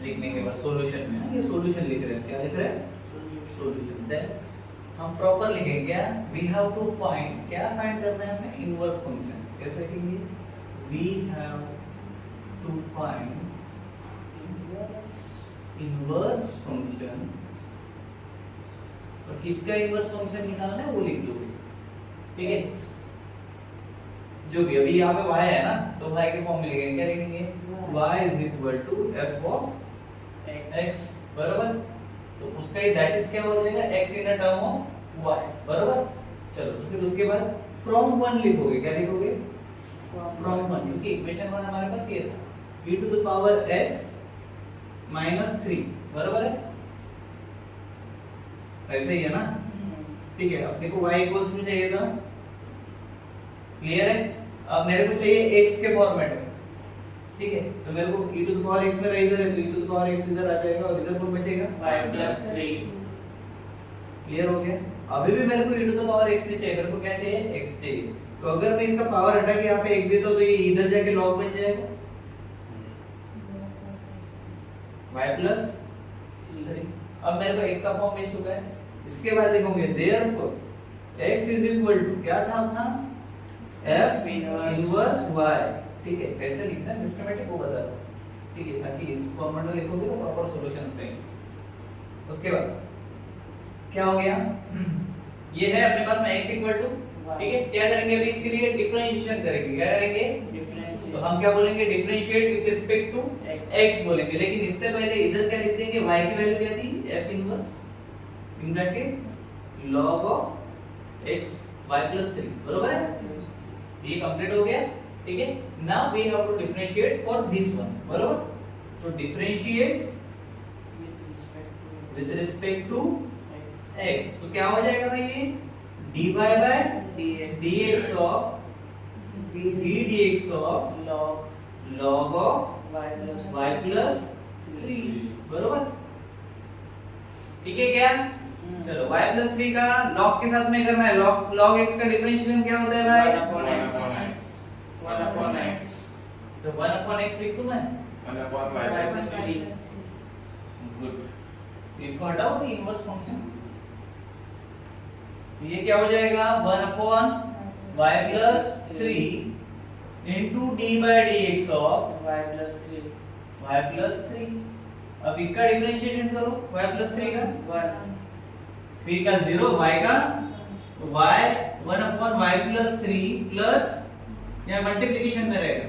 लिखने के बाद सॉल्यूशन में, ये सॉल्यूशन लिख रहे हैं, क्या लिख रहे हैं, सॉल्यूशन। देन हम प्रॉपर लिखेंगे क्या, वी हैव टू फाइंड, क्या फाइंड करना है हमें, इनवर्स फंक्शन। कैसे लिखेंगे, we have to find inverse function और किसका इनवर्स फंक्शन निकालना है वो लिख दोगे, ठीक है। जो भी अभी यहाँ पे y है ना, तो y के फॉर्म में लिखेंगे, क्या लिखेंगे, y is equal to f of x, बराबर। तो उसका ही दैट इज क्या हो जाएगा, x in a term of y, बराबर। चलो तो फिर उसके बाद फ्रॉम 1 लिखोगे, क्या लिखोगे, फ्रॉम 1, क्योंकि इक्वेशन 1 हमारे पास ये था, e to the power x minus 3, बराबर है, ऐसे ही है ना, ठीक है। अब देखो y इक्वल्स टू चाहिए था, क्लियर है। अब मेरे को चाहिए x के फॉर्मेट में, ठीक है, तो मेरे को e to the power x में इधर है, तो e to the power x इधर आ जाएगा और इधर कौन बचेगा, y प्लस 3। क्लियर हो गया। अभी भी मेरे को e to the power x नहीं चाहिए, मेरे को क्या चाहिए, x चाहिए। तो अगर मैं इसका पावर हटा के यहाँ पे x देता हूँ तो ये इधर जाके log बन जाएगा y प्लस 3। अब मेरे को x का फॉर्म मिल चुका है। इसके बाद लिखोगे therefore x is equal to क्या था अपना, f इनवर्स y, ठीक है। कैसे लिखना है सिस्टमैटिक वो बता दो, ठीक है, ताकि इस फॉर्मेट में लिखोगे तो प्रॉपर सॉल्यूशंस पाएंगे। उसके बाद क्या हो गया, ये है अपने पास में x इक्वल टू, ठीक है। क्या करेंगे अभी इसके लिए, डिफरेंशिएशन करेंगे, क्या करेंगे, डिफरेंशिएट। तो हम क्या बोलेंगे, differentiate with respect to x बोलेंगे। लेकिन इससे पहले इधर क्या लिख देंगे, y की वैल्यू क्या थी, f inverse in bracket log of x y plus 3, बराबर है। ये कंप्लीट हो गया, ठीक है। Now we have to differentiate for this one, बराबर। तो differentiate with respect to x, तो क्या हो जाएगा भाई, ये dy by dx of dx of log of y plus 3, बराबर, ठीक है क्या। चलो y प्लस 3 का log के साथ में करना है, log x का डिफरेंशिएशन क्या होता है भाई, 1 upon x, तो 1 upon x लिख दूं मैं, 1 upon y plus 3। गुड। इसको हटाओ, इनवर्स फंक्शन, ये क्या हो जाएगा, 1 upon y plus 3 into d by dx of y plus 3। y plus 3। अब इसका डिफरेंशिएशन करो, y plus 3 का, 1 3 का 0, y का, तो y 1 upon y plus 3 plus या मल्टीप्लिकेशन में रहेगा,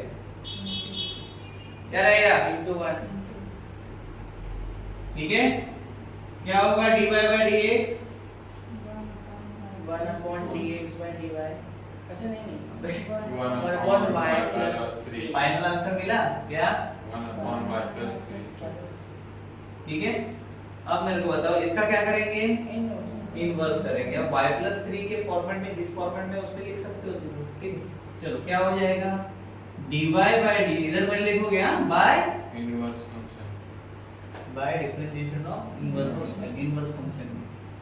क्या रहेगा, into 1। ठीक है। क्या होगा, dy by dx 1 upon dx by dy। अच्छा नहीं 1 1 upon upon y y plus plus 3। Final answer मिला क्या, 1 upon y plus 3। ठीक है। अब मेरे को बताओ इसका क्या करेंगे, इनवर्स करेंगे। अब y plus 3 के फॉर्मेट में, जिस फॉर्मेट में उस पे लिख सकते हो तुम, ठीक है। चलो क्या हो जाएगा, dy by d, इधर मैं लिखोगे हां, by inverse function, by differentiation of inverse function, inverse function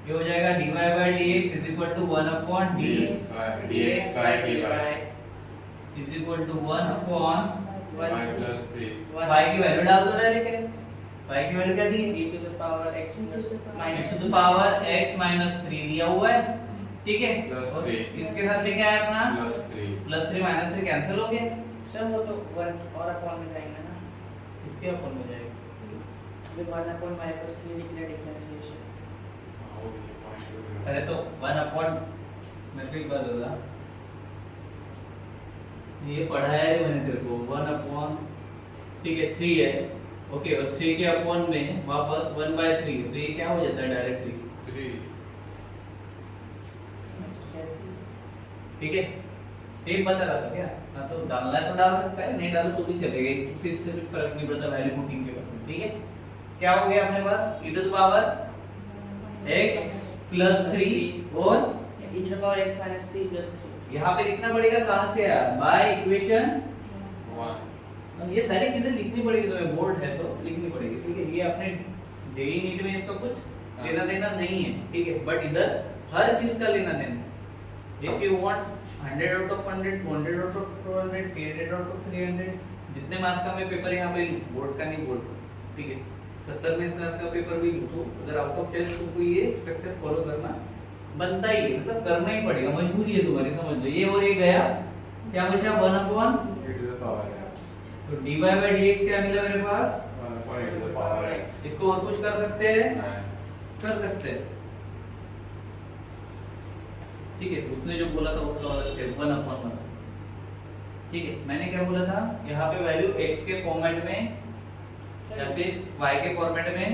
ये हो जाएगा dy by dx is equal to 1 upon d dx by dy is equal to 1 upon y plus 3। y की वैल्यू डाल दो डायरेक्ट, y की वैल्यू क्या दी, e to the power x plus x minus to the power x minus 3 दिया हुआ है, ठीक है। Plus और 3। इसके साथ में क्या है अपना, plus 3। प्लस 3 माइनस 3 कैंसिल हो गया, सब वो तो 1 और अपॉन में जाएंगे ना, इसके अपन हो जाएगा, जो 1 upon y plus 3 लिख लिया डिफरेंशिएशन। हाँ, वो भी पॉइंट हो गया। अरे तो 1 अपॉन, मेरे को एक बात बता, ये पढ़ाया है मैंने तेरे को, 1 अपॉन, ठीक है 3 है, ओके, और 3 के अपॉन में वापस 1/3, तो ये क्या हो जाता है डायरेक्टली, 3। ठीक है। स्टेप बता रहा था क्या, ना तो डालना है तो डाल सकता है, नहीं डालो तो भी चलेगा, उससे इससे भी फर्क नहीं पड़ता वैल्यू पुटिंग के बाद, ठीक है। क्या हो गया अपने पास, e to the power x plus 3 और e to the power x minus 3 plus 3। यहाँ पे लिखना पड़ेगा कहाँ से यार, बाय इक्वेशन 1। ये सारी चीजें लिखनी पड़ेगी, तुम्हें बोर्ड है तो लिखनी पड़ेगी, ठीक है। ये अपने डेली नीड में इसका कुछ लेना देना नहीं है, ठीक है, बट इधर हर चीज का लेना देना। If you want 100 out of 100, 200 out of 200, 300 out of 300, जितने मार्क्स का मैं पेपर यहाँ पे बोर्ड का नहीं बोलता, ठीक है, 70 में से आपका पेपर भी तो अगर आउट ऑफ चॉइस तुमको ये स्ट्रक्चर फॉलो करना बनता ही है, मतलब करना ही पड़ेगा, मजबूरी है तुम्हारी, समझ लो। ये और ये गया, क्या बचा 1 upon e to the power x। तो dy by dx क्या मिला मेरे पास, 1 upon e to the power x। इसको और कुछ कर सकते हैं, नहीं। कर सकते हैं, ठीक है, उसने जो बोला था उसका वाला स्टेप 1/1। ठीक है, मैंने क्या बोला था, यहाँ पे वैल्यू x के फॉर्मेट में या फिर y के फॉर्मेट में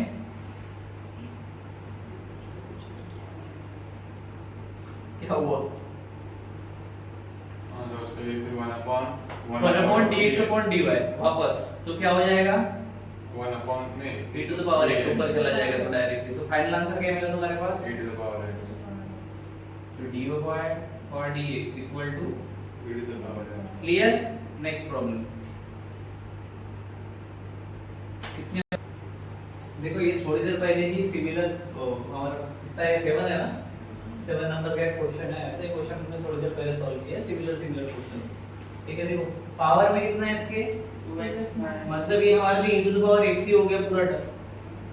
क्या हुआ, तो उसके लिए फिर 1/dx/dy वापस, तो क्या हो जाएगा 1 में e to the power x ऊपर चला जाएगा तो डायरेक्टली। तो फाइनल आंसर क्या मिला तुम्हारे पास, e to the power x तो dy और dx equal to, e to the power x। Clear. Next problem, देखो ये थोड़ी देर पहले ही सिमिलर हमारा कितना है 7 है ना, 7 नंबर का एक क्वेश्चन है, ऐसे क्वेश्चन हमने थोड़ी देर पहले सॉल्व किया, सिमिलर क्वेश्चन। ठीक है, देखो पावर में कितना है इसके, 2x माइनस मतलब ये हमारे लिए e to the power x ही हो गया पूरा टर्म।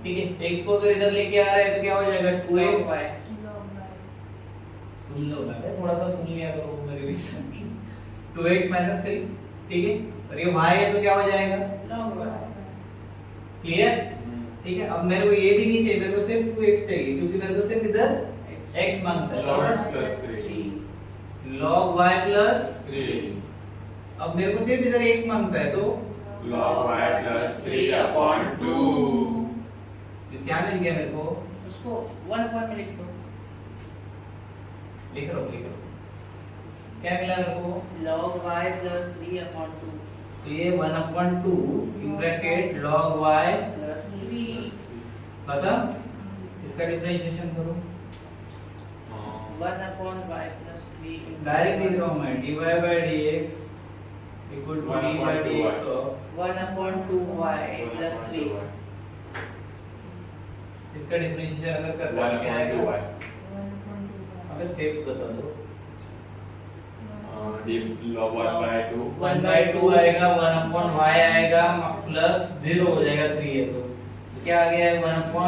ठीक है, x को अगर इधर लेके आ रहा है तो क्या हो जाएगा 2x, सुन लो ना, थोड़ा सा सुन लिया करो मेरे विषय की, 2x - 3। ठीक है, और ये y है तो क्या हो जाएगा, log y। क्लियर। ठीक है, अब मेरे को ये भी नहीं चाहिए, मेरे को सिर्फ 2x चाहिए क्योंकि मेरे को सिर्फ इधर x मांगता है, log x plus 3 log y plus 3 अब मेरे को सिर्फ इधर x मांगता है तो log y plus 3/2। तो क्या मिल गया मेरे को, उसको 1 पॉइंट में लिख दो, लिख रहा हूँ, क्या मिला मेरे को, log y plus 3/2 तो ये 1/2 इन ब्रैकेट log y plus 3 खत्म। इसका डिफरेंशिएशन करो, 1/y plus 3 डायरेक्ट लिख रहा हूँ मैं, dy by dx equal to dy by dx of 1/2y plus 3। इसका डिफरेंशिएशन अगर करना है क्या आएगा, अब स्टेप्स बता दो, log 1/2 1/2 आएगा, 1/y आएगा प्लस 0 हो जाएगा 3 है तो क्या आ गया है 1/2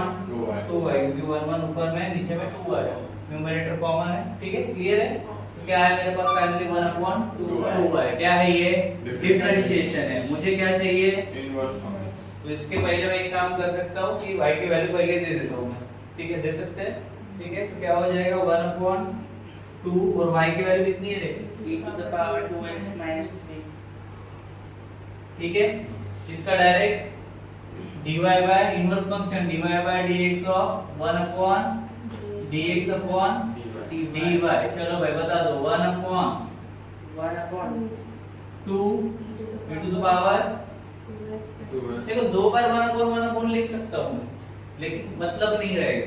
है, क्योंकि 1 ऊपर में नीचे में 2 आया, न्यूमरेटर कॉमन है। ठीक है, क्लियर है। तो क्या है मेरे पास फाइनली 1/2 है, क्या है ये डिफरेंशिएशन है, मुझे क्या चाहिए इनवर्स फंक्शन। तो इसके पहले मैं एक काम कर सकता हूँ कि y की वैल्यू पहले दे देता हूँ मैं। ठीक है, दे सकते हैं। ठीक है, तो क्या हो जाएगा 1/2 और y की वैल्यू कितनी है रे, e to the power 2x minus 3। ठीक है, इसका direct dy by inverse function dy by dx of 1/dx upon dy। चलो भाई बता दो 1/2 e टू द पावर, देखो दो बार 1/1 लिख सकता हूँ लेकिन मतलब नहीं रहेगा।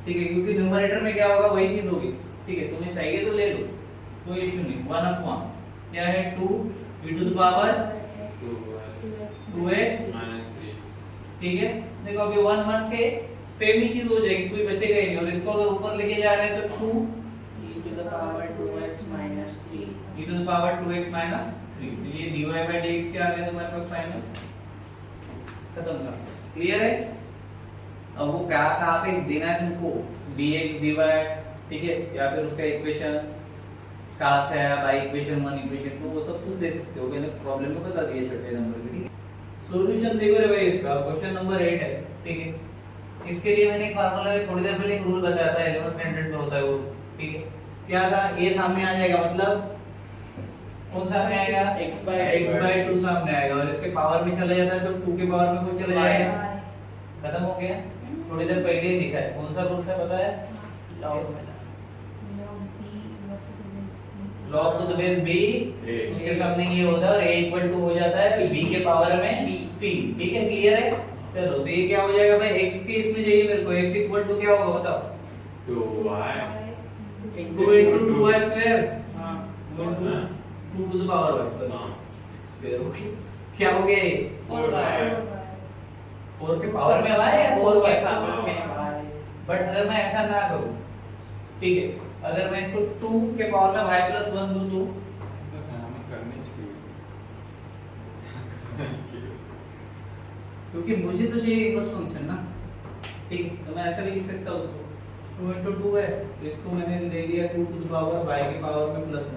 ठीक है, क्योंकि न्यूमरेटर में क्या होगा वही चीज होगी। ठीक है, तुम्हें चाहिए तो ले लो, कोई इशू नहीं। 1/, क्या है 2 e to the power 2x minus 3। ठीक है, देखो अभी 1 के सेम ही चीज हो जाएगी, कोई बचेगा ही नहीं। और इसको अगर ऊपर लेके जा रहे हैं तो 2 e to the power 2x minus 3। e to the power 2x minus 3, तो ये dy by dx क्या आ गया तुम्हारे पास फाइनल, खत्म कर। क्लियर है। अब वो क्या कहाँ पे देना है तुमको, dx dy, ठीक है, या फिर उसका इक्वेशन कहाँ से आया, बाय इक्वेशन 1 इक्वेशन 2, वो सब तुम दे सकते हो। मैंने प्रॉब्लम में बता दिया छठे नंबर के। ठीक है, सॉल्यूशन देखो रे भाई, इसका क्वेश्चन नंबर 8 है। ठीक है, इसके लिए मैंने एक फार्मूला थोड़ी देर पहले एक रूल बताया था, 11th स्टैंडर्ड में होता है वो। ठीक है, क्या था, ये सामने आ जाएगा, मतलब कौन सामने आएगा, x/2 सामने आएगा, और इसके पावर में चला जाता है तो 2 के पावर में कोई चला जाएगा, खत्म हो गया। थोड़ी देर पहले ही लिखा है, कौन सा रूल था पता है, log में log to the base b, उसके सामने ये होता है और a इक्वल टू हो जाता है b के पावर में p। ठीक है, क्लियर है। चलो तो ये क्या हो जाएगा भाई, x के इसमें चाहिए मेरे को, x इक्वल टू क्या होगा बताओ, 2y 2 into 2y स्क्वायर, हां 2 to the power y square. Okay, क्या हो गया ये 4y 4 के पावर में y या 4 4y के पावर में y। बट अगर मैं ऐसा ना करूं, ठीक है, अगर मैं इसको 2 के पावर में y प्लस 1 दूं तो हमें करनी चाहिए क्योंकि मुझे तो चाहिए इनवर्स फंक्शन ना। ठीक है, तो मैं ऐसा भी लिख सकता हूं, 2 into 2 है तो इसको मैंने ले लिया 2 टू द पावर y के पावर में प्लस 1।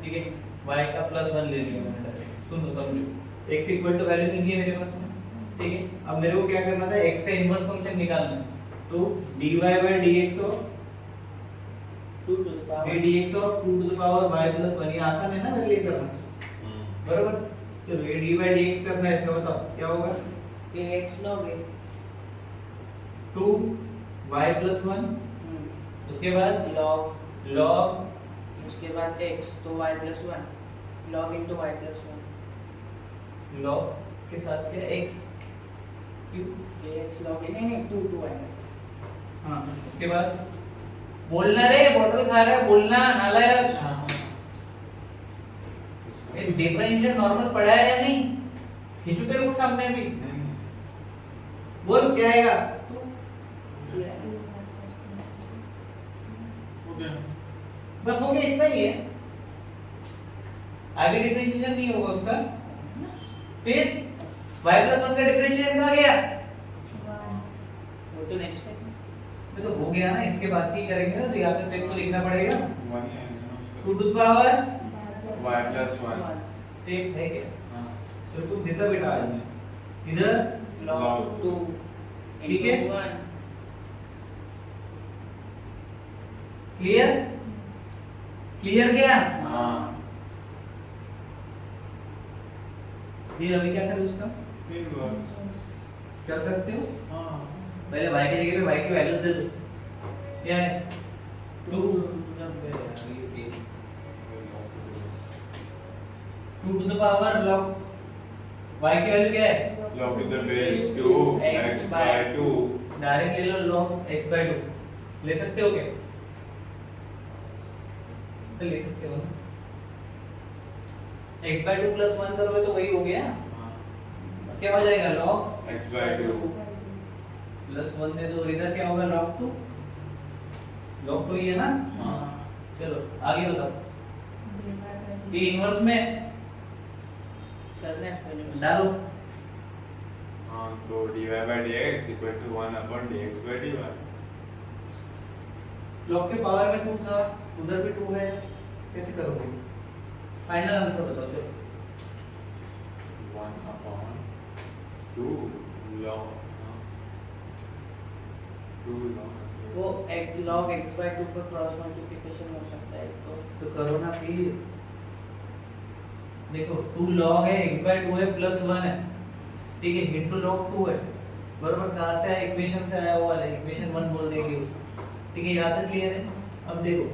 ठीक है, y का प्लस 1 ले लिया मैंने डायरेक्ट। सुनो समझो, x इक्वल टू वैल्यू नहीं है मेरे पास में। ठीक है, अब मेरे को क्या करना था, x का इनवर्स फंक्शन निकालना है। तो dy by dx of 2 to the power ये dx और 2 to the power y plus 1 ये आसान है ना मेरे लिए करना, बराबर। चलो ये dy by dx करना है, इसका बताओ क्या होगा। ax log a 2 y plus 1, उसके बाद log log उसके बाद x तो y plus 1 log into y plus 1 log के साथ क्या x क्यों। ax log a नहीं 2 to y हाँ उसके बाद बोलना रे, बोतल खा रहा है बोलना नालायक। ये डिफरेंशियल नॉर्मल पढ़ा है या नहीं, खींचू तेरे को सामने भी, बोल क्या आएगा। 2 बस हो गया, इतना ही है, आगे डिफरेंशिएशन नहीं होगा उसका। फिर y plus 1 का डिफरेंशिएशन कहाँ गया, वो तो नेक्स्ट है ये तो हो गया ना, इसके बाद की करेंगे ना, तो यहाँ पे स्टेप तो लिखना पड़ेगा 2 to the power y plus 1 step है क्या, तो कुछ देता बेटा आज में इधर log 2 ठीक है? into 1 क्लियर, क्लियर क्या। हाँ फिर अभी क्या करें उसका, इनवर्स कर सकते हो, हाँ पहले y की जगह पे y की वैल्यूज दे दो, क्या है 2 2 to the power log y की वैल्यू क्या है, log to the base 2 x by 2 direct ले लो log x by 2, ले सकते हो क्या, तो ले सकते हो ना, x by 2 plus 1 करोगे तो वही हो गया, क्या हो जाएगा log x by 2 प्लस 1 दे दो, इधर क्या होगा log 2, log 2 ही है ना। हाँ चलो आगे बताओ, ये इनवर्स में करना है इसको डालो, हाँ तो dy by dx equal to 1 upon dx by dy log के पावर में 2 था, उधर भी 2 है, कैसे करोगे, फाइनल आंसर बताओ चलो। 1 upon 2 log 2 log वो log x by 2 पर क्रॉस मल्टीप्लिकेशन हो सकता है तो करो ना फिर, देखो 2 log है x by 2 है प्लस 1 है, ठीक है, इनटू log 2 है, बराबर। कहाँ से आया, इक्वेशन से आया, वो वाला इक्वेशन 1 बोल देंगे उसको, ठीक है, यहाँ तक क्लियर है। अब देखो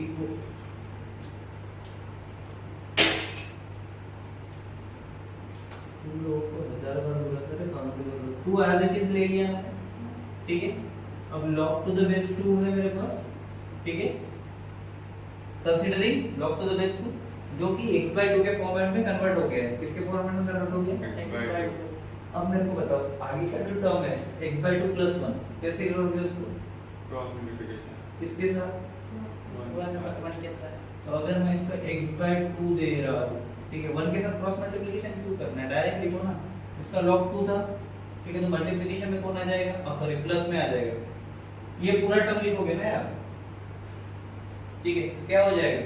इक्वल 2 log को 1000 बार बोला था रे, काउंट करो, 2 एज इट इज ले लिया मैंने, ठीक है। अब log टू द बेस 2 है मेरे पास, ठीक है, considering log to the base 2 जो कि x by 2 के फॉर्मेट में कन्वर्ट हो गया है, किसके फॉर्मेट में कन्वर्ट हो गया। x by 2 अब मेरे को बताओ आगे का जो टर्म है x by 2 plus 1 कैसे करोगे उसको, क्रॉस मल्टीप्लिकेशन किसके साथ, 1 के साथ। तो अगर मैं इसको x by 2 दे रहा हूँ, ठीक है, 1 के साथ क्रॉस मल्टीप्लिकेशन क्यों करना है, डायरेक्ट लिखो ना, इसका log 2 था, ठीक है, तो मल्टीप्लिकेशन में कौन आ जाएगा, सॉरी प्लस में आ जाएगा, ये पूरा टर्म लिखोगे ना यार, ठीक है, तो क्या हो जाएगा,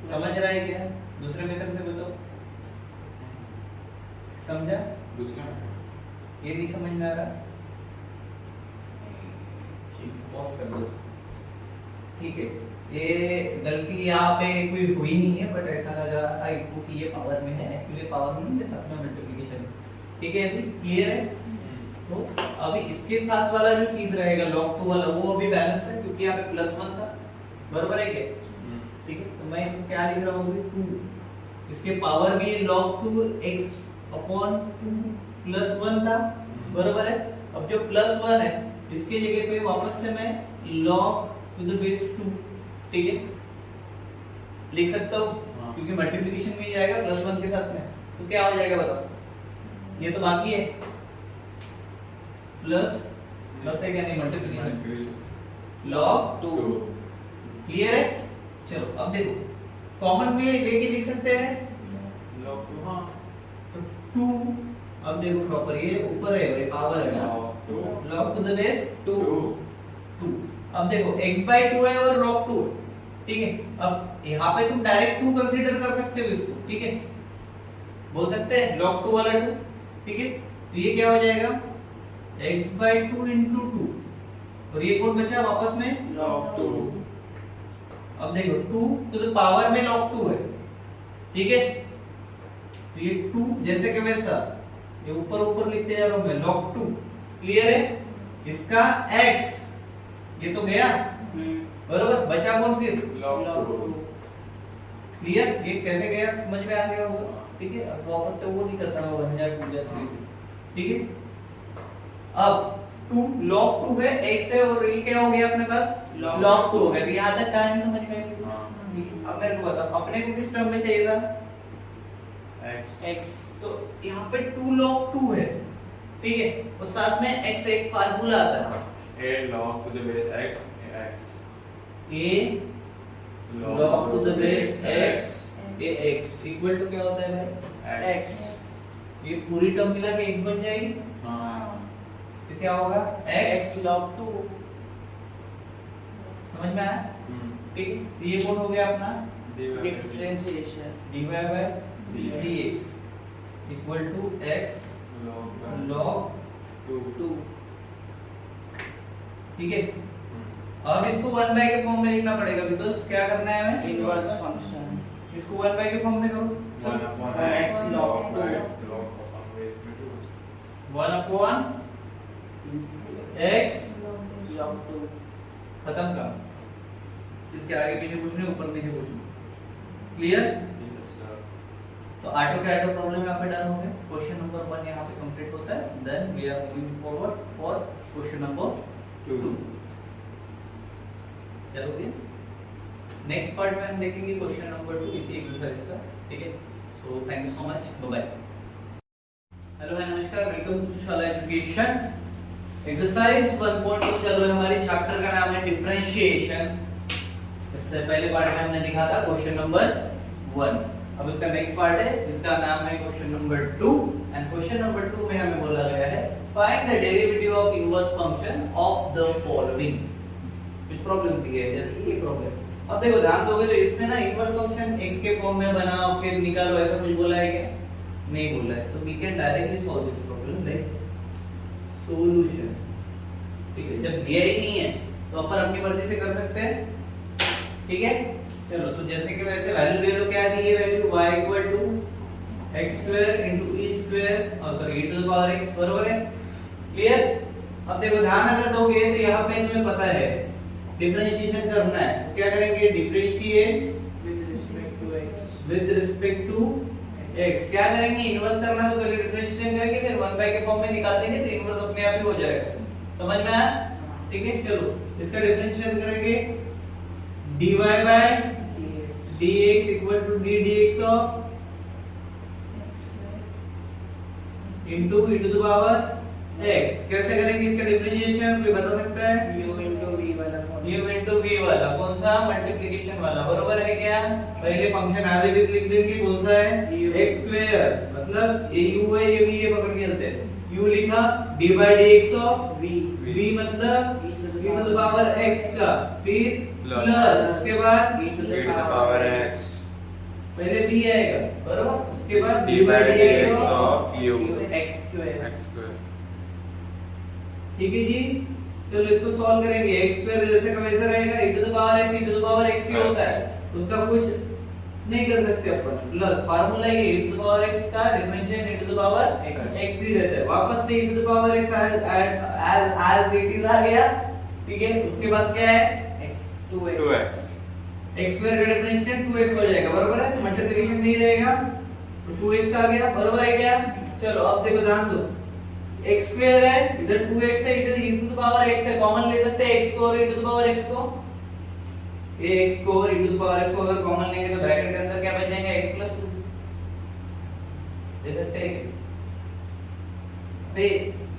समझ रहा है क्या, दूसरे मेथड से बताओ, समझा, दूसरा ये नहीं समझ में आ रहा, ठीक पॉज कर दो, ठीक है, ये गलती यहाँ पे कोई हुई नहीं है, बट ऐसा लग रहा था इक्वल की ये पावर में है, एक्चुअली पावर में नहीं है, साथ में मल्टीप्लिकेशन, ठीक है, अभी क्लियर है। तो अभी इसके साथ वाला जो चीज रहेगा log 2 वाला, वो अभी बैलेंस है क्योंकि यहाँ पे प्लस 1 था, बराबर है क्या, ठीक है, तो मैं इसको क्या लिख रहा हूँ 2, इसके पावर भी log 2 x upon 2 प्लस 1 था, बराबर है। अब जो प्लस 1 है इसके जगह पे वापस से मैं log टू द बेस 2, ठीक है, लिख सकता हूँ क्योंकि मल्टीप्लिकेशन में ही जाएगा प्लस 1 के साथ में, तो क्या हो जाएगा बताओ, ये तो बाकी है, प्लस प्लस है क्या नहीं, मल्टीप्लिकेशन log 2, क्लियर है। चलो अब देखो कॉमन में लेके लिख सकते हैं log 2 हाँ तो 2, अब देखो प्रॉपर ये ऊपर है, ये पावर है ना, log टू द बेस 2 2, अब देखो x by 2 है और log 2, ठीक है, अब यहाँ पे तुम डायरेक्ट 2 कंसीडर कर सकते हो इसको, ठीक है, बोल सकते हैं log 2 वाला 2, ठीक है, तो ये क्या हो जाएगा x by 2 into 2, और ये कौन बचा वापस में log 2 अब देखो 2 तो पावर में log 2 है ठीक है तो ये 2 जैसे कि वैसा ये ऊपर ऊपर लिखते जा रहा हूं मैं log 2 क्लियर है इसका x ये तो गया बरोबर बचा कौन फिर log log 2 2 क्लियर ये कैसे गया समझ में आ गया होगा ठीक है अब वापस से वो नहीं करता मैं 1000 ठीक है अब 2 log 2 है x है और ये क्या हो गया अपने पास log 2 हो गया तो यहां तक कहानी समझ में आई हाँ ठीक है अब मेरे को बताओ अपने को किस टर्म में चाहिए था x तो यहाँ पे 2 log 2 है ठीक है और साथ में x एक फार्मूला आता है a log to the base x x a log to the base x a x equal to क्या होता है भाई x ये पूरी टर्म मिला के x बन जाएगी हाँ तो क्या होगा x log 2 समझ में आया ठीक है तो ये कौन हो गया अपना differentiation dy by dx equal to x log 2 ठीक है अब इसको 1 बाय के फॉर्म में लिखना पड़ेगा बिकॉज़ क्या करना है हमें inverse function इसको 1 बाय के फॉर्म में करो 1 upon x log upon base में 2 1 अपॉन x log 2 खत्म काम इसके आगे पीछे कुछ नहीं ऊपर पीछे कुछ नहीं क्लियर yes sir तो ऑटो के ऑटो प्रॉब्लम यहाँ पे डन हो गए क्वेश्चन नंबर 1 यहाँ पे कंप्लीट होता है then we are moving forward for question number 2 चलोगे नेक्स्ट पार्ट में हम देखेंगे क्वेश्चन नंबर 2 इसी एक्सरसाइज का ठीक है so thank you so much bye bye hello hi नमस्कार welcome to Shala education exercise 1.2 चलो हमारे चैप्टर का नाम है डिफरेंशिएशन इससे पहले पार्ट में हमने देखा था क्वेश्चन नंबर 1 अब इसका नेक्स्ट पार्ट है जिसका नाम है question number 2 and question number 2 में हमें बोला गया है find the derivative of inverse function of the following कुछ प्रॉब्लम दी है जैसे कि ये प्रॉब्लम अब देखो ध्यान दोगे तो इसमें ना इनवर्स फंक्शन x के फॉर्म में बनाओ फिर निकालो ऐसा कुछ बोला है क्या नहीं बोला है तो we can directly solve this problem like solution ठीक है जब दिया ही नहीं है तो अपन अपनी मर्जी से कर सकते हैं ठीक है चलो तो जैसे कि वैसे वैल्यू ले लो क्या दी है value y equal to x² into e² और sorry e to the power x बराबर है क्लियर अब देखो ध्यान अगर दोगे तो यहाँ पे तुम्हें पता है डिफरेंशिएशन करना है तो क्या करेंगे differentiate with respect to x with respect to x क्या करेंगे इन्वर्स करना तो पहले डिफरेंशिएशन करेंगे फिर 1 बाय के फॉर्म में निकाल देंगे तो इन्वर्स अपने आप ही हो जाएगा समझ में आया ठीक है चलो इसका डिफरेंशिएशन करेंगे dy by dx equal to d dx of into e to the power x कैसे करेंगे इसका डिफरेंशिएशन कोई बता सकता है u into v वाला फॉर्म u into v वाला कौन सा मल्टीप्लिकेशन वाला बरोबर है क्या पहले फंक्शन एज इट इज लिख देंगे कौन सा है x स्क्वायर मतलब ये u है ये v है पकड़ के चलते हैं u लिखा d by dx of v v मतलब e to the power x का फिर Plus. प्लस उसके बाद e to e the to the power x पहले v आएगा बरोबर उसके बाद d by dx of u x square x square ठीक है जी चलो इसको सॉल्व करेंगे x स्क्वायर जैसे का वैसा रहेगा e to the power x e to the power x ही होता है उसका कुछ नहीं कर सकते अपन प्लस फार्मूला ये e to the power x का differentiate e to the power x ही रहता है वापस से e to the power x as it is आ गया ठीक है उसके बाद क्या है x 2x 2x x square का डिफरेंशिएट 2x हो जाएगा बरोबर है मल्टीप्लिकेशन नहीं रहेगा तो 2x आ गया बरोबर है क्या चलो अब देखो ध्यान दो x स्क्वायर है इधर 2x है इधर e to the power x है कॉमन ले सकते हैं x को और e to the power x को ये x को और e to the power x को अगर कॉमन लेंगे तो ब्रैकेट के अंदर क्या बच जाएगा x 2 ले सकते हैं बे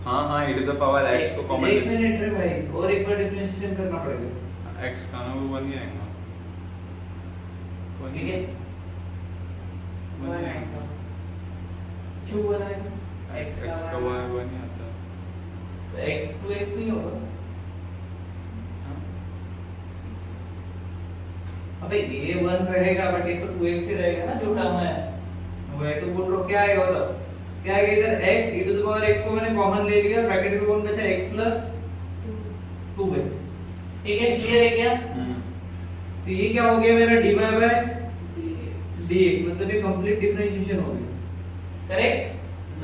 हाँ e to the power x को कॉमन एक मिनट रे भाई और एक बार डिफरेंशिएशन करना पड़ेगा x का ना वो बन जाएगा ठीक है बन जाएगा क्यों बनाएगा x का y बन जाता तो x 2x नहीं होगा हाँ अबे ये 1 रहेगा बट ये तो 2x ही रहेगा ना जो टर्म है वो है तो बोल रहा क्या आएगा मतलब क्या आएगा इधर x e to the power x को मैंने कॉमन ले लिया ब्रैकेट में कौन बचा x प्लस 2 बचे। ठीक है, क्लियर है क्या? तो ये क्या हो गया मेरा dy बाय dx, मतलब ये कंप्लीट डिफरेंशिएशन हो गया, करेक्ट?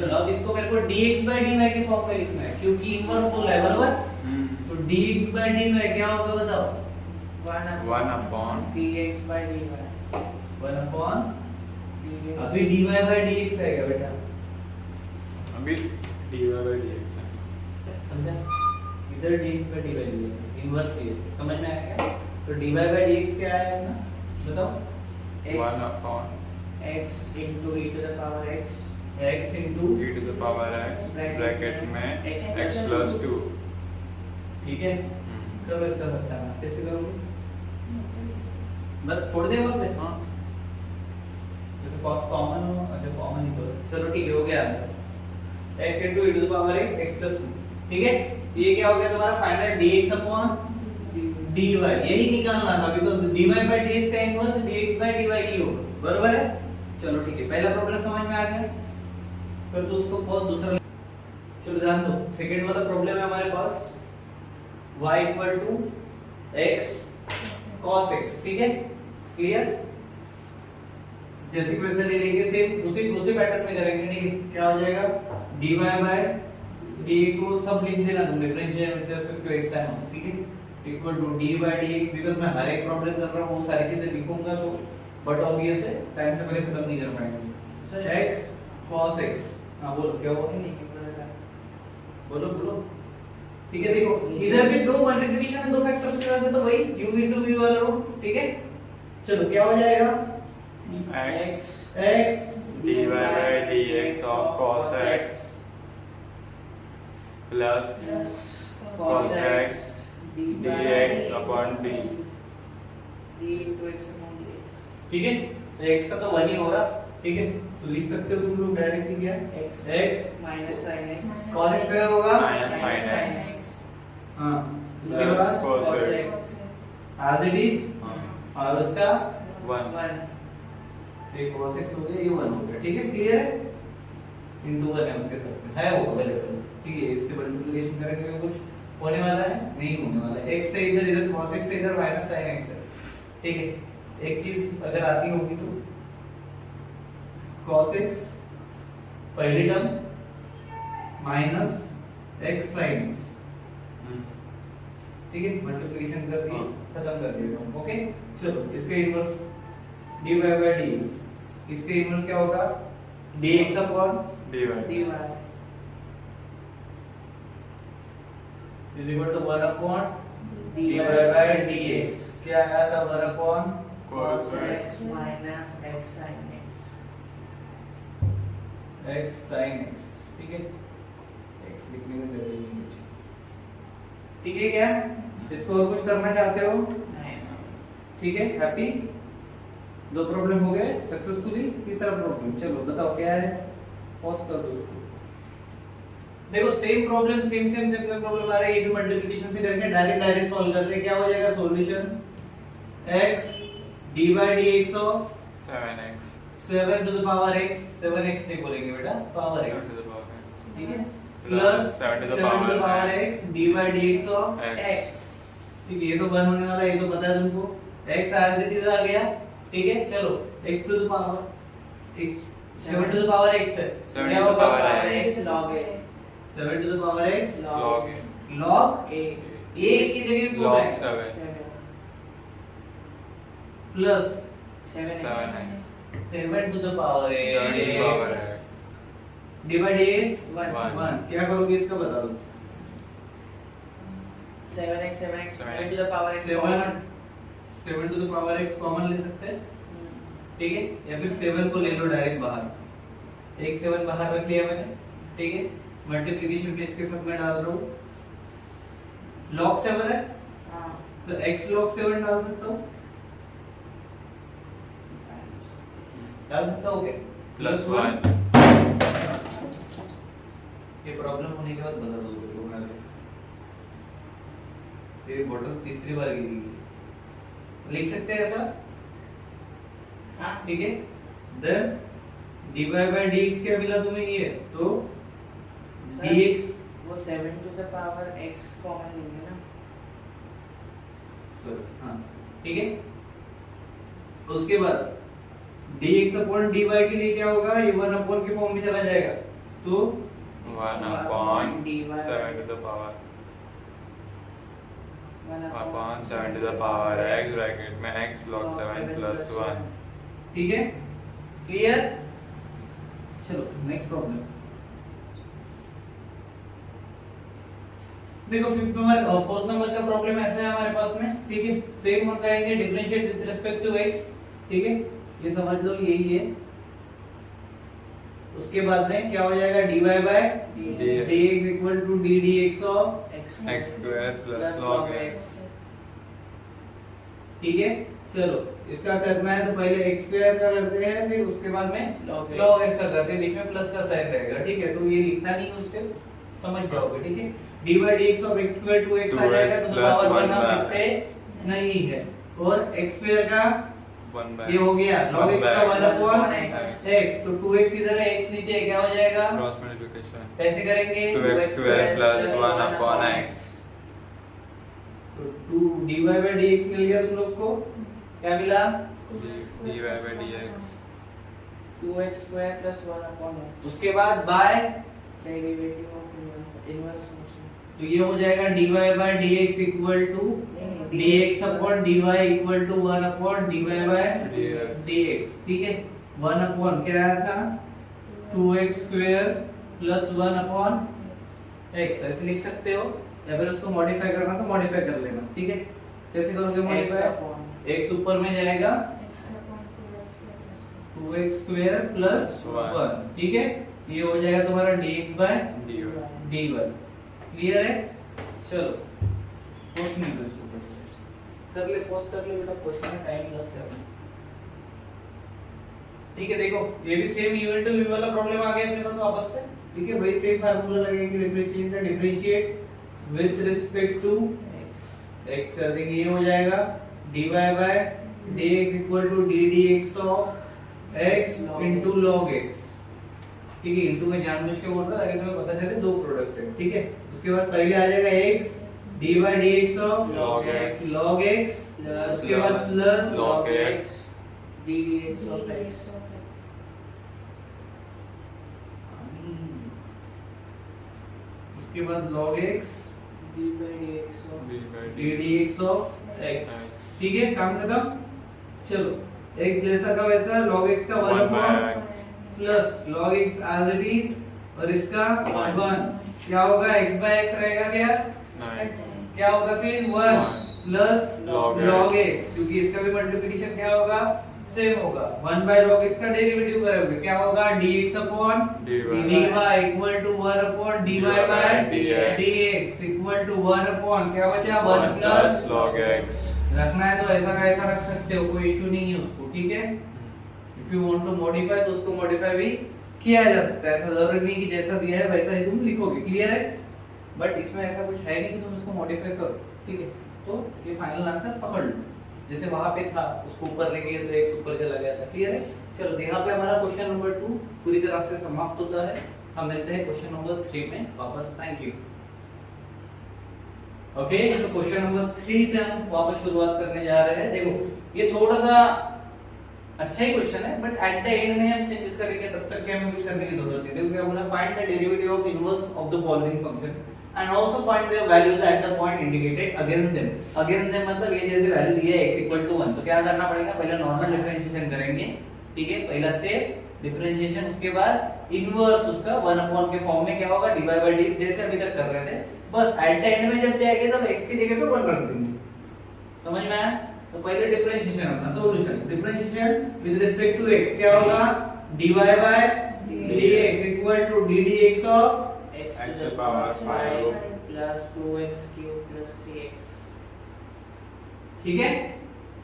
चलो अब इसको मेरे को dx बाय dy के फॉर्म में लिखना है क्योंकि इनवर्स बोला है, बराबर? तो dx बाय dy क्या होगा बताओ? 1 upon dx by dy 1 upon dx अभी dy बाय dx आएगा बेटा, अभी dy by dx है। समझा? इधर dx बाय dy है, इनवर्स ये समझ में आया क्या? तो dy बाय dx क्या आया अपना, बताओ? 1 upon x into e to the power x x into e to the power x bracket में x plus 2। ठीक है, करो इसका सत्यानाश, कैसे करोगे? बस छोड़ दे वहां पे, हाँ जैसे कॉमन हो, अच्छा कॉमन ही करो, चलो ठीक है, हो गया answer x into e to the power x x plus 2। ठीक है, ये क्या हो गया तुम्हारा फाइनल dx upon dy, यही निकालना था बिकॉज़ dy by dx का इनवर्स dx by dy ही होगा, बराबर है? चलो ठीक है, पहला प्रॉब्लम समझ में आ गया, फिर तो उसको बहुत दूसरा, चलो ध्यान दो, सेकंड वाला प्रॉब्लम है हमारे पास y equal to x cos x, ठीक है, क्लियर? जैसे कि वैसे ले लेंगे, सेम उसी पैटर्न में करेंगे, ठीक है? क्या हो जाएगा dy बाय dx को सब लिख देना तुम, differentiate with respect to x है, ठीक है, equal to dy by dx, because मैं हर एक प्रॉब्लम कर रहा हूं, वो सारी चीजें लिखूंगा तो बट ऑब्वियस है टाइम से पहले खत्म नहीं कर पाएंगे। x cos x, हां बोलो क्या हुआ? बोलो बोलो, ठीक है, देखो इधर भी दो मल्टीप्लिकेशन है, दो फैक्टर्स के साथ में, तो वही u into v वाला रो, ठीक है? चलो क्या हो जाएगा x dy by dx of cos x plus cos x dx upon d। d into x upon dx, ठीक है, तो x का तो 1 ही हो रहा, ठीक है, तो लिख सकते हो तुम लोग डायरेक्टली क्या x minus sin x cos x क्या होगा Minus sin x। हां, उसके Plus बाद cos cos x। x as it is, हाँ और उसका 1 1 ये cos x हो गया, ये 1 हो गया, ठीक है, क्लियर है? इनटू का उसके साथ में है वो अवेलेबल, ठीक है, इससे मल्टीप्लिकेशन करेंगे तो कुछ होने वाला है नहीं होने वाला है, x से इधर cos x से इधर माइनस sin x है, ठीक है? एक चीज अगर आती होगी तो cos x पहली term minus x sin x, ठीक है, मल्टीप्लिकेशन कर दिए, खत्म कर दिया, ओके? चलो इसका इनवर्स dy by dx, इसका इनवर्स क्या होगा dx upon dy dy is equal to 1 upon dy dy by dx, क्या आया था 1 अपॉन cos x x minus x sin x x sin x, ठीक है, x लिखने में जरूरी नहीं है, ठीक है क्या? इसको और कुछ करना चाहते हो? ठीक है, हैप्पी? दो प्रॉब्लम हो गए सक्सेसफुली, तीसरा प्रॉब्लम चलो बताओ क्या है, पॉज कर दो उसको। देखो सेम प्रॉब्लम सेम प्रॉब्लम आ रहा है, ये भी मल्टीप्लिकेशन से करके डायरेक्ट सॉल्व कर रहे हैं, क्या हो जाएगा solution x dy dx of 7x 7 to the power x, 7x नहीं बोलेंगे बेटा, पावर x, ठीक है, plus 7 to the power power x dy dx of x। ठीक है, ये तो 1 होने वाला है, ये तो पता है तुमको, x as it is आ गया, ठीक है, चलो x to the power x 7 to the power x है, 7 क्या to the होगा power x log a 7 to the power x log log a a की जगह पे log होता है 7 plus 7x 7 to the power 7 to the power x x divide x 1 1 क्या करोगे इसका बता दो, 7x 7 7 to the power x 7 common 7 to the power x common ले सकते हैं, ठीक है, या फिर 7 को ले लो डायरेक्ट बाहर, एक 7 बाहर रख लिया मैंने, ठीक है, मल्टीप्लिकेशन पे इसके साथ मैं डाल रहा हूँ, log 7 है हां तो x log 7 डाल सकता हूँ, डाल सकता हूँ क्या plus 1 ये प्रॉब्लम होने के बाद बता दो तो मैं तेरी बोतल तीसरी बार गिरी, लिख सकते हैं ऐसा, हां ठीक है, देन dy by dx क्या मिला तुम्हें ये, तो dx वो 7 to the power x common लेंगे ना, करो, हाँ ठीक है। उसके बाद dx अपॉन dy के लिए क्या होगा, ये 1 अपॉन के फॉर्म में चला जाएगा, तो 1 upon 7 to the power 7 to the power x bracket में x log 7 plus 1। ठीक है, क्लियर। चलो नेक्स्ट प्रॉब्लम देखो, फोर्थ नंबर का प्रॉब्लम ऐसा है हमारे पास में, ठीक है। सेम हम करेंगे differentiate with respect to x, ठीक है, ये समझ लो यही है। उसके बाद में क्या हो जाएगा, dy by dx equal to d dx of x square plus log x। ठीक है। चलो इसका करना है तो पहले x स्क्वायर का करते हैं, फिर उसके बाद में log log x का करते हैं, बीच में प्लस का साइन रहेगा, ठीक है। तो ये लिखना नहीं उसके, समझ जाओगे, ठीक है। dy dx of x square 2x आ जाएगा, तो पावर 1 हम लिखते नहीं है, और x स्क्वायर का 1 by ये हो गया log x का 1 अपॉन x। x, तो 2x इधर है, x नीचे है, क्या हो जाएगा, क्रॉस मल्टीप्लिकेशन कैसे करेंगे, 2x square plus 1 upon x। तो 2 dy by dx मिल गया तुम लोग को, क्या मिला, dy by dx 2x square plus 1 upon x। उसके बाद by, derivative of inverse function, तो ये हो जाएगा dy by dx equal to dx upon dy equal to 1 upon dy by dx, ठीक है। 1 अपॉन क्या आया था, 2x square plus 1 upon x, ऐसे लिख सकते हो, या फिर उसको मॉडिफाई करना तो मॉडिफाई कर लेना, ठीक है। कैसे करोगे x मॉडिफाई, upon x ऊपर में जाएगा 2x स्क्वायर प्लस 1, ठीक है। ये हो जाएगा तुम्हारा dx बाय dy, क्लियर है। चलो पोस्ट नहीं कर ले, पोस्ट कर ले बेटा, पोस्ट में टाइम लगता है, ठीक है। देखो ये भी सेम u टू v वाला प्रॉब्लम आ गया अपने पास वापस से, ठीक है। वही सेम फार्मूला लगेगा, डिफरेंशिएट का differentiate with respect to x कर देंगे, ये हो जाएगा dy by dx equal to d dx of x into log x, ठीक है। इनटू में जानबूझ के बोल रहा ताकि तुम्हें पता चले दो प्रोडक्ट है, ठीक है। उसके बाद पहले आ जाएगा x dy by dx of log x, उसके बाद plus log x d dx of x। उसके बाद log x d by dx of d dx of x, ठीक है। काम खत्म। चलो x जैसा का वैसा log x का 1 upon plus log x as it is, और इसका 1 क्या होगा, x by x रहेगा, क्या होगा फिर 1 प्लस log x, क्योंकि इसका भी मल्टीप्लिकेशन क्या होगा, सेम होगा। 1 by log x का डेरिवेटिव करोगे, क्या होगा, dx upon dy equal to 1 upon dy by dx equal to 1 upon क्या बचा, 1 प्लस log x। रखना है तो ऐसा का ऐसा रख सकते हो, कोई इशू नहीं है उसको, ठीक है। If you want to modify तो उसको मॉडिफाई भी किया जा सकता है, ऐसा जरूरी नहीं कि जैसा दिया है वैसा ही तुम लिखोगे, क्लियर है। बट इसमें ऐसा कुछ है नहीं कि तुम इसको मॉडिफाई करो, ठीक है। तो ये फाइनल आंसर पकड़ लो, जैसे वहां पे था उसको ऊपर लेके गए तो x ऊपर चला गया था, क्लियर है। चलो यहाँ पे हमारा क्वेश्चन नंबर 2 पूरी तरह से समाप्त होता है। हम मिलते हैं क्वेश्चन नंबर 3 में वापस, थैंक यू। ओके, तो क्वेश्चन नंबर 3 से हम वापस शुरुआत करने जा रहे हैं। देखो ये थोड़ा सा अच्छा ही क्वेश्चन है, बट एट द एंड में हम चेंजेस करेंगे, तब तक के हमें कुछ करने की जरूरत नहीं है। देखो क्या बोला, find the derivative of inverse of the following function and also find there values at the point indicated against them. Against them मतलब ये जैसे वैल्यू दिया है x इक्वल टू 1, तो क्या करना पड़ेगा, पहले नॉर्मल डिफरेंशिएशन करेंगे, ठीक है। पहला स्टेप डिफरेंशिएशन, उसके बाद इनवर्स उसका 1 अपॉन के फॉर्म में क्या होगा, dy by d, जैसे अभी तक कर रहे थे। बस एट द एंड में जब जाएंगे तब x की जगह पे 1 रख देंगे, समझ में आया। तो पहले डिफरेंशिएशन अपना solution, differentiation with respect to x क्या होगा, dy by dx equal to d dx of x x to the power power 5 plus 2x cube plus 3x। ठीक है,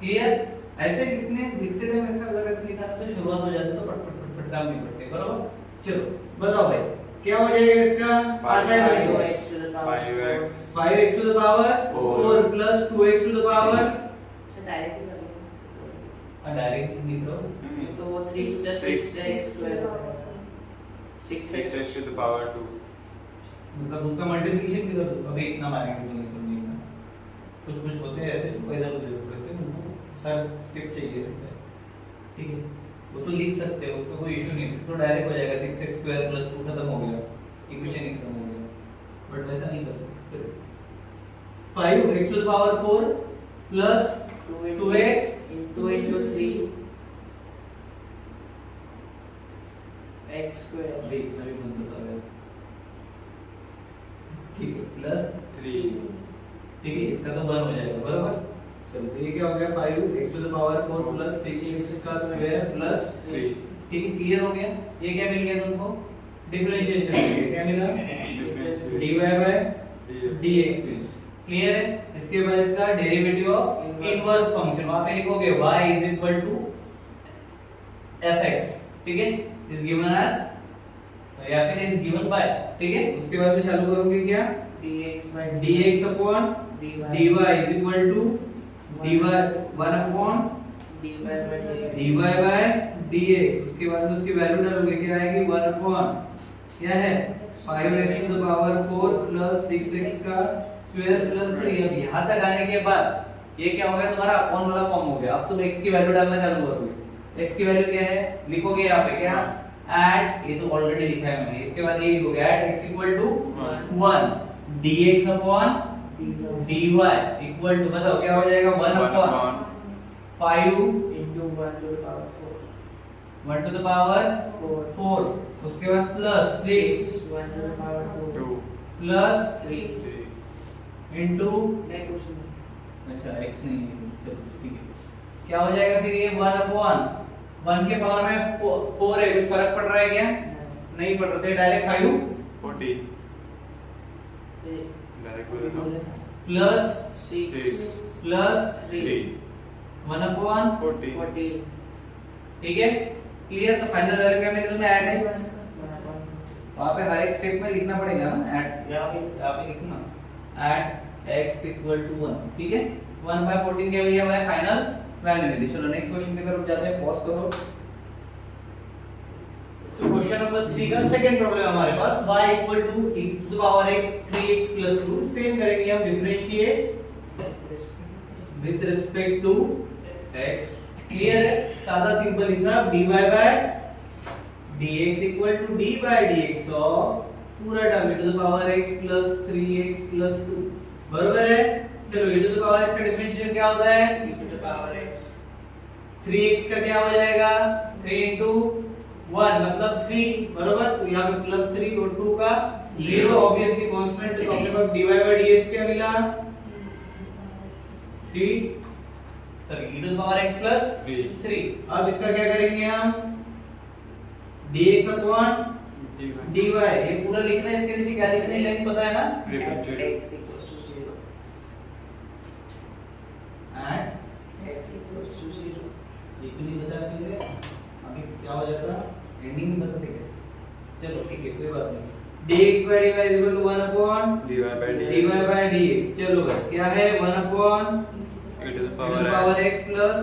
क्लियर। ऐसे लिखते टाइम ऐसा अगर ऐसे लिखा तो शुरुआत हो जाती तो पट पट पट पट काम नहीं करते, बराबर। चलो बताओ भाई क्या हो जाएगा इसका, आ जाएगा 5x to the power 5x 5x to the power 4 plus 2x to the power, से डायरेक्ट कर लो, डायरेक्ट लिख लो, तो वो 3 plus 6x square 6x to the power 2। मतलब उनका मल्टीप्लिकेशन भी कर दो, अभी इतना मारेंगे तो नहीं समझेगा, कुछ कुछ होते हैं ऐसे जो इधर उधर थोड़े से उनको सर स्किप चाहिए रहता है, ठीक है। वो तो लिख सकते हैं, उसका कोई इशू नहीं है, तो डायरेक्ट हो जाएगा 6x स्क्वायर प्लस 2 खत्म हो गया, इक्वेशन ही खत्म हो गया, बट वैसा नहीं कर सकते। चलो 5x to the power 4 plus 2x into 3 x square देख अभी बंद बता रहा है, ठीक है, प्लस 3 ठीक है, इसका तो 1 हो जाएगा बराबर। चलो तो ये क्या हो गया 5x to the power 4 plus 6x का स्क्वायर प्लस 3 ठीक है, क्लियर हो गया। ये क्या मिल गया तुमको, डिफरेंशिएशन मिल गया, क्या मिला dy बाय dx, क्लियर है। इसके बाद इसका डेरिवेटिव ऑफ इनवर्स फंक्शन वहां पे लिखोगे y is equal to fx, ठीक है, इज गिवन एज या फिर इज गिवन बाय, ठीक है। उसके बाद में चालू करोगे क्या dx by dx upon dy is equal to dy 1 upon dy by dy by dx। उसके बाद में उसकी वैल्यू डालोगे, क्या आएगी 1 अपॉन क्या है 5x to the power 4 plus 6x का स्क्वायर प्लस 3। अब यहां तक आने के बाद ये क्या हो गया तुम्हारा अपॉन वाला फॉर्म हो गया। अब तुम x की वैल्यू डालना चालू करोगे, x की वैल्यू क्या है लिखोगे यहाँ पे क्या एट, ये तो ऑलरेडी लिखा है मैंने, इसके बाद ये लिखोगे at x equal to 1 dx upon dy equal to बताओ क्या हो जाएगा 1 upon 5 into 1 to the power 4 1 to the power 4 4, उसके बाद plus 6 1 to the power 2 2 plus 3 into नहीं कुछ नहीं अच्छा x नहीं है, चलो ठीक है। क्या हो जाएगा फिर ये 1 अपॉन 1 के पावर में 4 है, कुछ फर्क पड़ रहा है क्या नहीं पड़ रहा, तो डायरेक्ट 5 40 डायरेक्ट बोले ना प्लस 6 प्लस 3 1 अपॉन 40 14 ठीक है, क्लियर। तो फाइनल वैल्यू क्या मिलेगी तुम्हें ऐड x, वहां पे हर एक स्टेप में लिखना पड़ेगा ना ऐड, यहाँ पे लिखना ऐड x इक्वल टू 1, ठीक है। 1/14 क्या मिला हमारा फाइनल वैल्यू मिली। चलो नेक्स्ट क्वेश्चन की तरफ जाते हैं, पॉज करो। सो क्वेश्चन नंबर 3 का सेकंड प्रॉब्लम हमारे पास y equal to e to the power x 3x plus 2। Same करेंगे हम, differentiate with respect to x, clear है, सादा सिंपल हिसाब dy by dx equal to d by dx of पूरा term e to the power x plus 3x plus 2, बराबर है। चलो e to the power x का डिफरेंशिएशन क्या होता है e to the power x 3x का क्या हो जाएगा 3 into 1 मतलब 3, बराबर। तो यहाँ पे प्लस 3 और 2 का 0 ऑब्वियसली कांस्टेंट, तो अपने पास dy बाय dx क्या मिला 3 sorry e to the power x plus 3। अब इसका क्या करेंगे हम dx अपॉन dy, ये पूरा लिखना है, इसके नीचे क्या लिखना है लाइन पता है ना x equals to 0 and x equals to 0 ये क्यों नहीं बता पहले, आगे क्या हो जाता एंडिंग में बता देंगे। चलो ठीक है कोई बात नहीं, dx by dy is equal to 1 upon dy by dy by dx। चलो भाई क्या है 1 upon e to the e to power the power x plus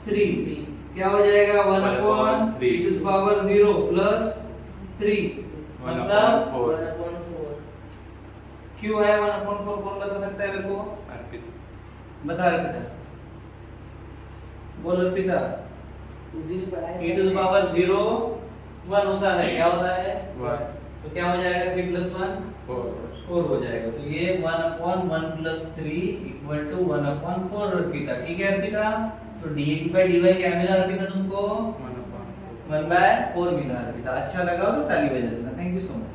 3, क्या हो जाएगा 1 upon e to the power 0 plus 3 मतलब 4 1 upon 4 क्यों है 1 upon 4, कौन बता सकता है मेरे को, अर्पित बता अर्पिता, बोल अर्पिता। उसी ने पढ़ा e to the power 0 1 होता है, क्या होता है 1 तो क्या हो जाएगा 3 plus 1 4 हो जाएगा। तो ये 1 upon 1 plus 3 equal to 1 upon 4 Arpita, ठीक है अर्पिता। तो dx by dy क्या मिला अर्पिता तुमको 1 by 4 मिला अर्पिता। अच्छा लगा तो ताली बजा देना, थैंक यू सो मच।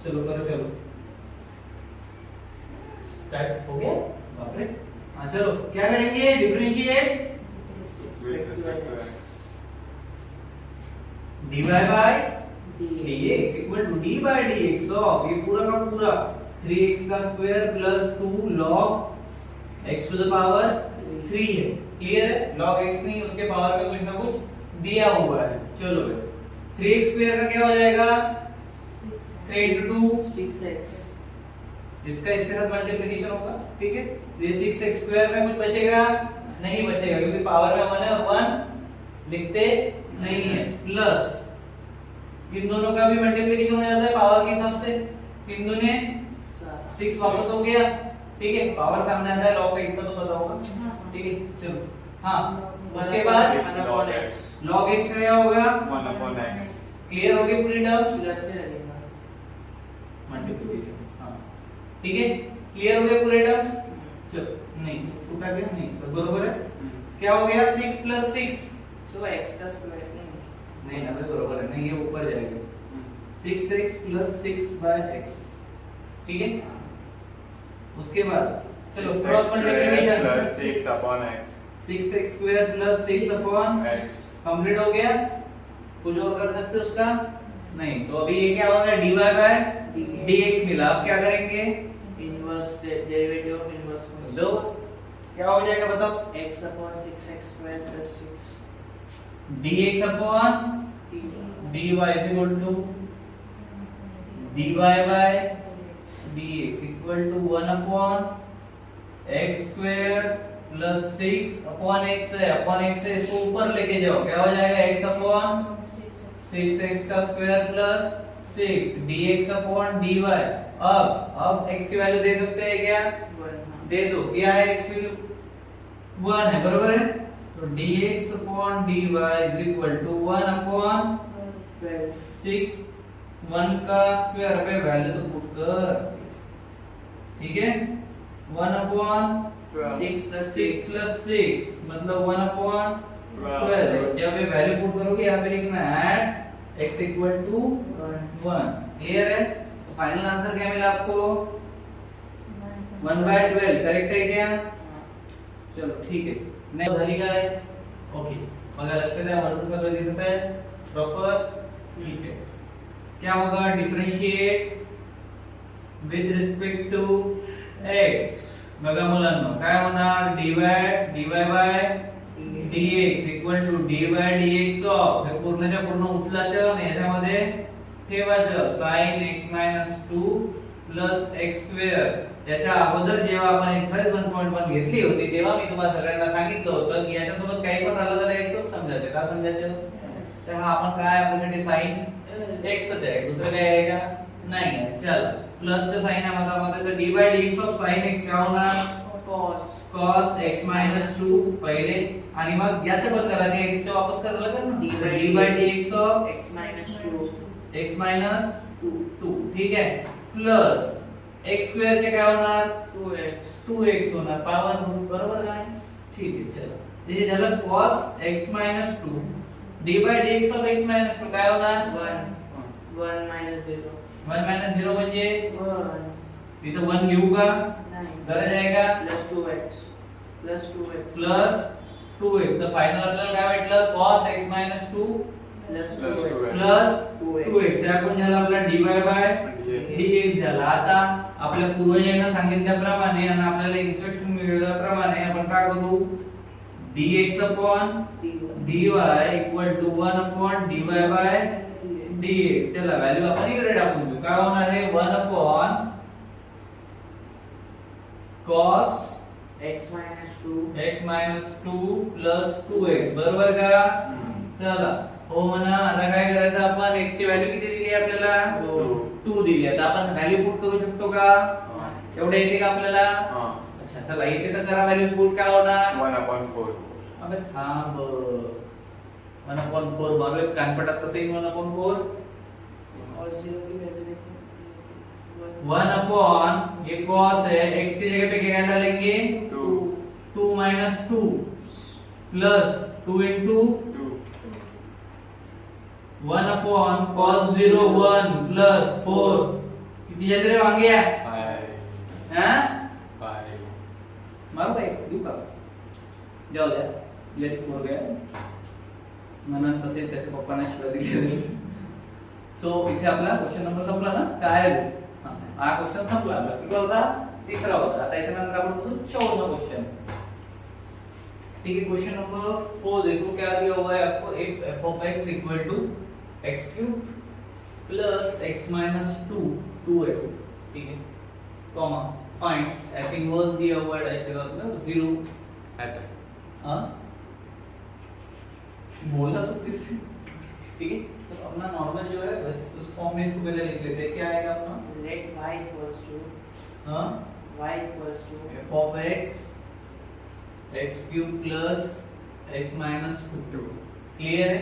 चलो करो चलो स्टार्ट हो गया, बाप रे। हाँ चलो क्या करेंगे differentiate dy by dx equal to d by dx of ये पूरा का पूरा 3x का square plus 2 log x to the power 3 है, क्लियर है। log x नहीं उसके पावर में कुछ ना कुछ दिया हुआ है। चलो भाई 3x स्क्वायर का क्या हो जाएगा 3 into 2 6x इसका इसके साथ मल्टीप्लिकेशन होगा, ठीक है। तो ये 6x स्क्वायर में कुछ बचेगा नहीं बचेगा, क्योंकि पावर में हमने 1 लिखते नहीं है, प्लस इन दोनों का भी मल्टीप्लिकेशन हो जाता है पावर के हिसाब से, 3 दूने 6 वापस हो गया ठीक है, पावर सामने आता है, लॉग का इतना तो पता होगा, ठीक है। चलो हाँ, उसके बाद log x log x क्या होगा, 1 upon x क्लियर हो गई पूरी टर्म्स, प्लस में लगेगा मल्टीप्लिकेशन, हाँ ठीक है, क्लियर हो गए पूरे टर्म्स। चलो नहीं छूटा गया, नहीं सब बरोबर है। क्या हो गया 6 + 6, सो x का स्क्वायर नहीं ना भाई बरोबर है, नहीं ये ऊपर जाएगा, 6x + 6/x, ठीक है। उसके बाद चलो cross multiplication, plus 6 upon x 6x² + 6 x complete हो गया, कुछ और कर सकते हो उसका नहीं, तो अभी ये क्या होगा dy/dx मिला। अब क्या करेंगे, इनवर्स डेरिवेटिव ऑफ इनवर्स दो क्या हो जाएगा बताओ, x/6x² + 6 dx upon dy is equal to dy/dx equal to 1 upon x² plus 6 upon x है, upon x है, इसको ऊपर लेके जाओ, क्या हो जाएगा x upon 6x का square plus 6 dx upon dy। अब x की वैल्यू दे सकते हैं क्या, दे दो, क्या है x की 1 है, बरोबर है, तो dx upon dy is equal to 1 upon 6, 1 का स्क्वायर पे वैल्यू तो पुट कर, ठीक है, 1 upon 6 + 6 + 6 मतलब 1 upon 12। जब ये वैल्यू पुट करोगे यहाँ पे लिखना है x equal to 1, क्लियर है। तो फाइनल आंसर क्या मिला आपको 1/12, करेक्ट है क्या, चलो ठीक है। नेक्स्ट झाली काय, ओके बघा लक्षात आहे, वरचं सगळं दिसत आहे प्रॉपर, ठीक है। क्या होगा, differentiate with respect to x, बघा मुलांनो काय होणार, dy/dx equal to dy/dx of, हे पूर्णच्या पूर्ण उचलायचं आणि याच्यामध्ये ठेवायचं sin x - 2 + x²। याच्या अगोदर जेव्हा आपण एक्सरसाइज 1.1 घेतली होती तेव्हा मी तुम्हाला सगळ्यांना सांगितलं होतं की याच्यासोबत काही पण राहिलं तर x च समजायचं, का समजायचं, तर हा आपण काय आपल्यासाठी sin x च आहे, दुसरं काय आहे का नाही आहे। चल प्लस चं साइन आहे माझ्यामध्ये, तर dy/dx ऑफ sin x काय होणार, cos x - 2 पहिले, आणि मग याच्या बदल्यात x चं वापस करायला लागेल ना, dy/dx ऑफ x - 2, ठीक आहे, प्लस x² चे काय होणार 2x होणार, पॉवर रूट, बरोबर काय, ठीक आहे। चलो हे झालं cos x - 2, dy/dx of x - 2 काय होणार 1 - 0 1 - 0 म्हणजे इथं 1 लिहू का, गरज आहे का, +2x प्लस 2x, तर फायनल आपल्याला काय भेटलं cos x - 2 प्लस 2x, याकडून झाला आपला dy/dx झाला। आता आपल्या पूर्वजांना सांगितल्याप्रमाणे आणि आपल्याला इन्स्ट्रक्शन मिळाल्याप्रमाणे आपण काय करू, dx upon dy equal to 1 upon dy/dx, चला व्हॅल्यू आपण इकडे टाकून देऊ, काय होणार आहे 1 upon cos x - 2 plus 2x, बरोबर का, चला हो म्हणा। आता काय करायचं, आपण x ची व्हॅल्यू किती दिली आहे आपल्याला 2 दिली आहे, तर आपण व्हॅल्यू पुट करू शकतो का, एवढे येते का आपल्याला, अच्छा चला येते तर करा, व्हॅल्यू पुट काय होणार 1/4, अबे थांब 1/4 मारो, एक कानपटात कसं येईल 1/4, और 0 की वैल्यू देखो 1 अपॉन ये cos है, x की जगह पे क्या डालेंगे 2 - 2 plus 2 into 1 upon cos 0 1 plus 4, किती झाले रे वांग्या, हां 5 मारू काय देऊ का, जाऊ द्या, लेट हो गया म्हणा, तसे त्याच्या पप्पांना शिवाय दिली। सो इथे आपला क्वेश्चन नंबर संपला ना, काय आहे हा क्वेश्चन संपला आपला, किती होता तिसरा होता। आता याच्यानंतर आपण बघू चौथा क्वेश्चन, ठीक है। क्वेश्चन नंबर 4 देखो क्या दिया हुआ है आपको, if f of x equal to x³ plus x minus 2 ठीक है, कॉमा फाइंड f इनवर्स दिया हुआ है इसके बाद में 0 है, हाँ बोला तो किसी, ठीक है। तो अपना नॉर्मल जो है बस उस फॉर्म में इसको पहले लिख लेते हैं, क्या आएगा अपना let y equals to हाँ y equals to f of x cube plus x minus 2। Clear है?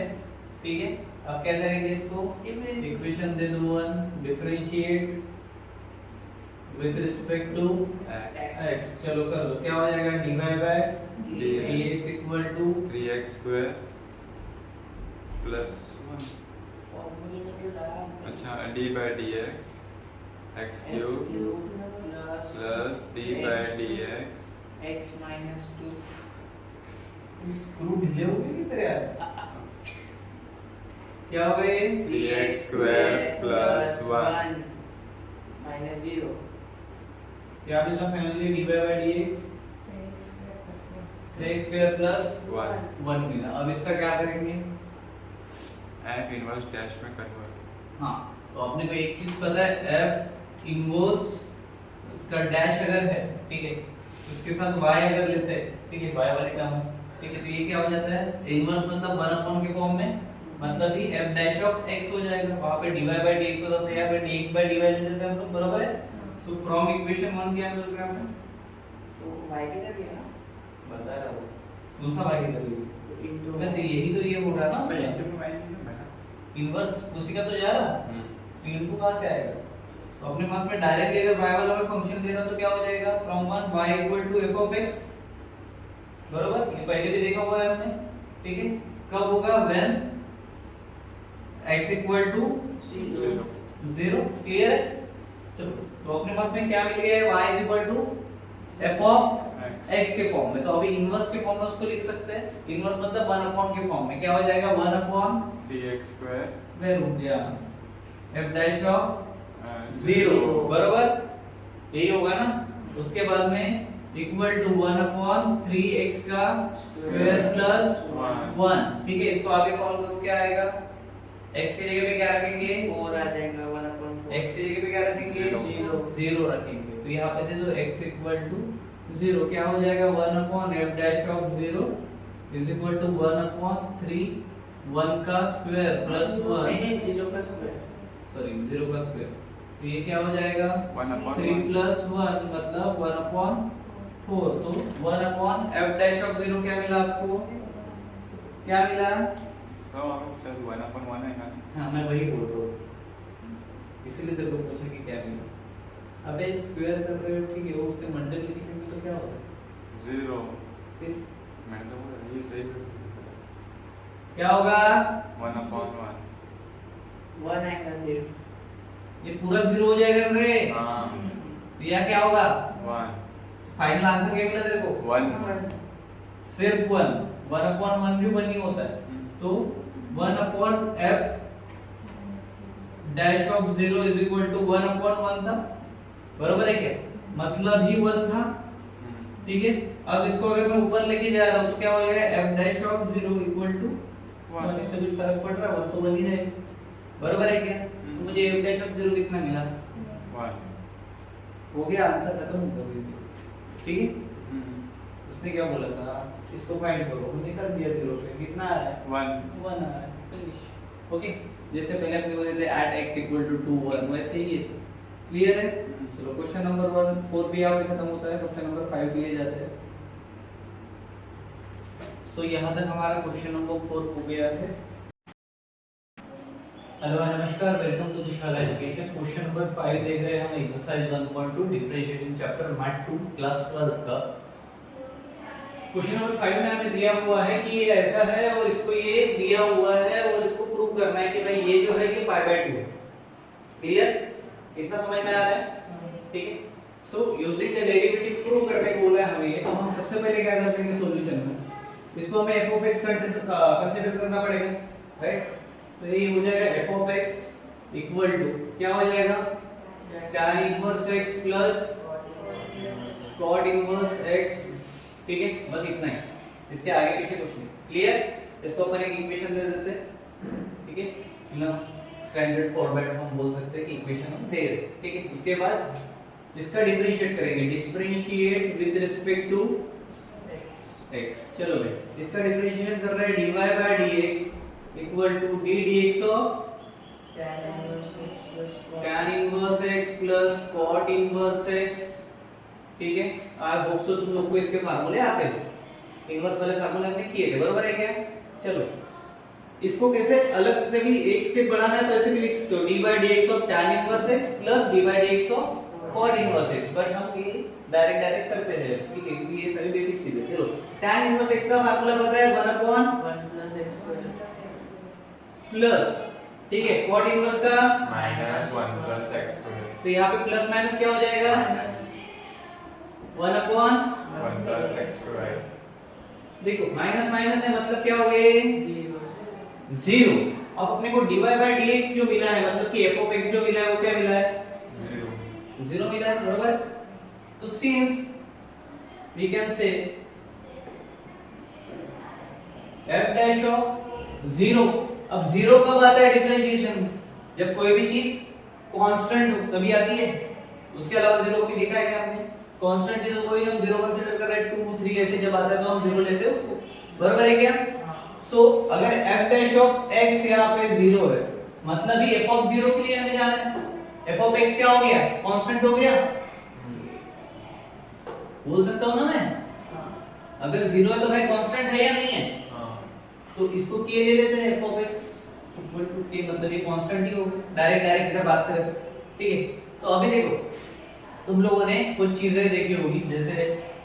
ठीक है, अब क्या करेंगे इसको, इक्वेशन दे दो one, differentiate with respect to x। चलो कर दो, क्या हो जाएगा, dy by dx equal to 3x square plus 1। फॉर्मूले में जो डाला अच्छा, d by dx x cube plus d by dx x minus 2। Screw ढीले हो गए कितने यार, क्या हो गए, 3x स्क्वायर प्लस 1 माइनस 0। क्या मिला finally, dy by dx 3x square plus 1 मिला। अब इसका क्या करेंगे, f इनवर्स डैश में कन्वर्ट। हाँ तो अपने को एक चीज पता है, f इनवर्स उसका डैश अगर है, ठीक है, उसके साथ y अगर लेते हैं, ठीक है, y वाली टर्म, ठीक है, तो ये क्या हो जाता है, इनवर्स मतलब 1 अपॉन के फॉर्म में, मतलब ही f डैश ऑफ x हो जाएगा। वहां पे dy बाय dx होता था, यहाँ पे dx बाय dy ले लेते हैं हम लोग, बराबर है। तो फ्रॉम इक्वेशन 1 क्या मिल रहा है हमें, तो y किधर गया ना, बता रहा हूँ दूसरा y किधर है, इनटू मैं तो यही तो ये हो रहा है मैं ना, इंटू में नहीं मैं इनवर्स उसी का तो जा रहा है, तो इनटू कहां से आएगा, तो अपने पास में डायरेक्टली अगर y वाला में फंक्शन दे रहा तो क्या हो जाएगा, from 1 y equal to f of x, बराबर, ये पहले भी देखा हुआ है हमने, ठीक है। कब होगा, when x equal to 0। Clear है, चलो तो अपने पास में क्या मिल गया है, y equal to f of x के फॉर्म में, तो अभी इनवर्स के फॉर्म में उसको लिख सकते हैं, इनवर्स मतलब 1 अपॉन के फॉर्म में, क्या हो जाएगा, 1 अपॉन 3x स्क्वायर मैं रुक गया, f डैश ऑफ 0, बराबर, यही होगा ना। उसके बाद में इक्वल टू 1 अपॉन 3x का स्क्वायर प्लस 1, ठीक है। इसको आगे सॉल्व करो, क्या आएगा, x की जगह पे क्या रखेंगे, 4 आ जाएगा, 1/4। x की जगह पे क्या रखेंगे, 0 रखेंगे, तो यहाँ पे दे दो x इक्वल टू 0, क्या हो जाएगा, 1 upon f dash of 0 is equal to 1 upon 3 1 का स्क्वायर प्लस 1, नहीं 0 का स्क्वायर, सॉरी 0 का स्क्वायर, तो ये क्या हो जाएगा, 1/1 3 प्लस 1 मतलब 1 अपॉन 4, तो 1 अपॉन f डैश ऑफ 0 क्या मिला आपको, क्या मिला, सो शायद 1/1 है ना। हाँ मैं वही बोल रहा हूँ, इसीलिए तेरे को पूछा कि क्या मिला। अबे स्क्वायर कर रहे हो, ठीक है, वो उसके मल्टीप्लिकेशन में तो क्या होता है, 0 फिर मैंने तो बोला ये सही है, क्या होगा, 1/1 1 आएगा सिर्फ, ये पूरा 0 हो जाएगा रे, हां तो यह क्या होगा, 1 फाइनल आंसर क्या मिला तेरे को, 1 सिर्फ 1 अपॉन 1 भी 1 ही होता है, तो 1 upon f dash of 0 is equal to 1 upon 1 था, बराबर है क्या, मतलब ही 1 था, ठीक है। अब इसको अगर मैं ऊपर लेके जा रहा हूं तो क्या हो जाएगा, f dash of 0 equal to 1, इससे कुछ फर्क पड़ रहा है, 1 तो 1 ही रहेगा, बराबर है क्या। तो मुझे f डैश ऑफ 0 कितना मिला, 1 हो गया, आंसर खत्म हो गया, ठीक है। उसने क्या बोला था, इसको फाइंड करो, हमने कर दिया 0 पे, कितना आ रहा है, 1 आ रहा है, फिनिश। ओके, जैसे पहले अपने को देते at x equal to 2 1, वैसे ही ये क्लियर है। चलो क्वेश्चन नंबर 1 4 भी यहाँ पे खत्म होता है, क्वेश्चन नंबर 5 भी ले जाते हैं। सो यहाँ तक हमारा क्वेश्चन नंबर 4 हो गया है। हेलो नमस्कार, welcome to Dishala education. Question number 5 देख रहे हैं हम, exercise 1.2 differentiation chapter math 2 class 12 का। क्वेश्चन नंबर 5 में हमें दिया हुआ है कि ये ऐसा है और इसको ये दिया हुआ है और इसको प्रूव करना है कि भाई ये जो है ये π/2 है। क्लियर, इतना समझ में आ रहा है, ठीक है। So using the derivative prove करने को बोला है हमें ये, तो हम सबसे पहले क्या कर लेंगे सॉल्यूशन में, इसको हमें f of x कंसीडर करना पड़ेगा, राइट। तो ये हो जाएगा f of x equal to क्या हो जाएगा, tan inverse x plus cot inverse x, ठीक है, बस इतना ही, इसके आगे पीछे कुछ नहीं। क्लियर, इसको अपन एक इक्वेशन दे देते हैं, ठीक है, ना स्टैंडर्ड फॉर्मेट में हम बोल सकते हैं कि इक्वेशन हम दे रहे, ठीक है। उसके बाद इसका डिफरेंशिएट करेंगे, differentiate with respect to x। चलो भाई इसका डिफरेंशिएशन कर रहे हैं, dy by dx equal to d dx of tan inverse x plus cot inverse x ठीक है, आई होप सो तुम लोग को इसके फार्मूले आते हो, इनवर्स वाले फार्मूले हमने किए थे, बराबर है क्या? चलो इसको कैसे अलग से भी एक स्टेप बढ़ाना है तो ऐसे भी लिख सकते हो d by dx of tan inverse x plus d by dx of cot inverse x, but हम ये डायरेक्ट करते हैं, ठीक है, क्योंकि ये सारी बेसिक चीजें। चलो tan inverse x का फार्मूला पता है 1 1 + x² प्लस, ठीक है, cot इनवर्स का माइनस 1 + x², तो यहाँ पे प्लस माइनस क्या हो जाएगा? 1 अपॉन 1 + x²। देखो माइनस माइनस है मतलब क्या हो गए? 0 जीरो। अब अपने को dy by dx जो मिला है मतलब कि f of x जो मिला है वो क्या मिला है? 0 जीरो मिला है, बराबर। तो since we can say f dash of 0, अब जीरो कब आता है डिफरेंशिएशन? जब कोई भी चीज कांस्टेंट हो तभी आती है, उसके अलावा जीरो भी देखा है क्या आपने? कांस्टेंट चीज कोई हम जीरो कंसीडर कर रहे हैं, 2 3 ऐसे जब आता है तो हम जीरो लेते हैं उसको, बराबर है क्या? सो अगर f dash of x यहाँ पे 0 है मतलब ही f of 0 के लिए हमें जाना है। f of x क्या हो गया? कांस्टेंट हो गया, बोल सकता हूं ना मैं? अगर 0 है तो भाई कांस्टेंट है या नहीं है? तो इसको k ले लेते हैं, f of x equal to k, मतलब ये कांस्टेंट ही होगा, डायरेक्ट अगर बात करें, ठीक है। तो अभी देखो तुम लोगों ने कुछ चीजें देखी होगी, जैसे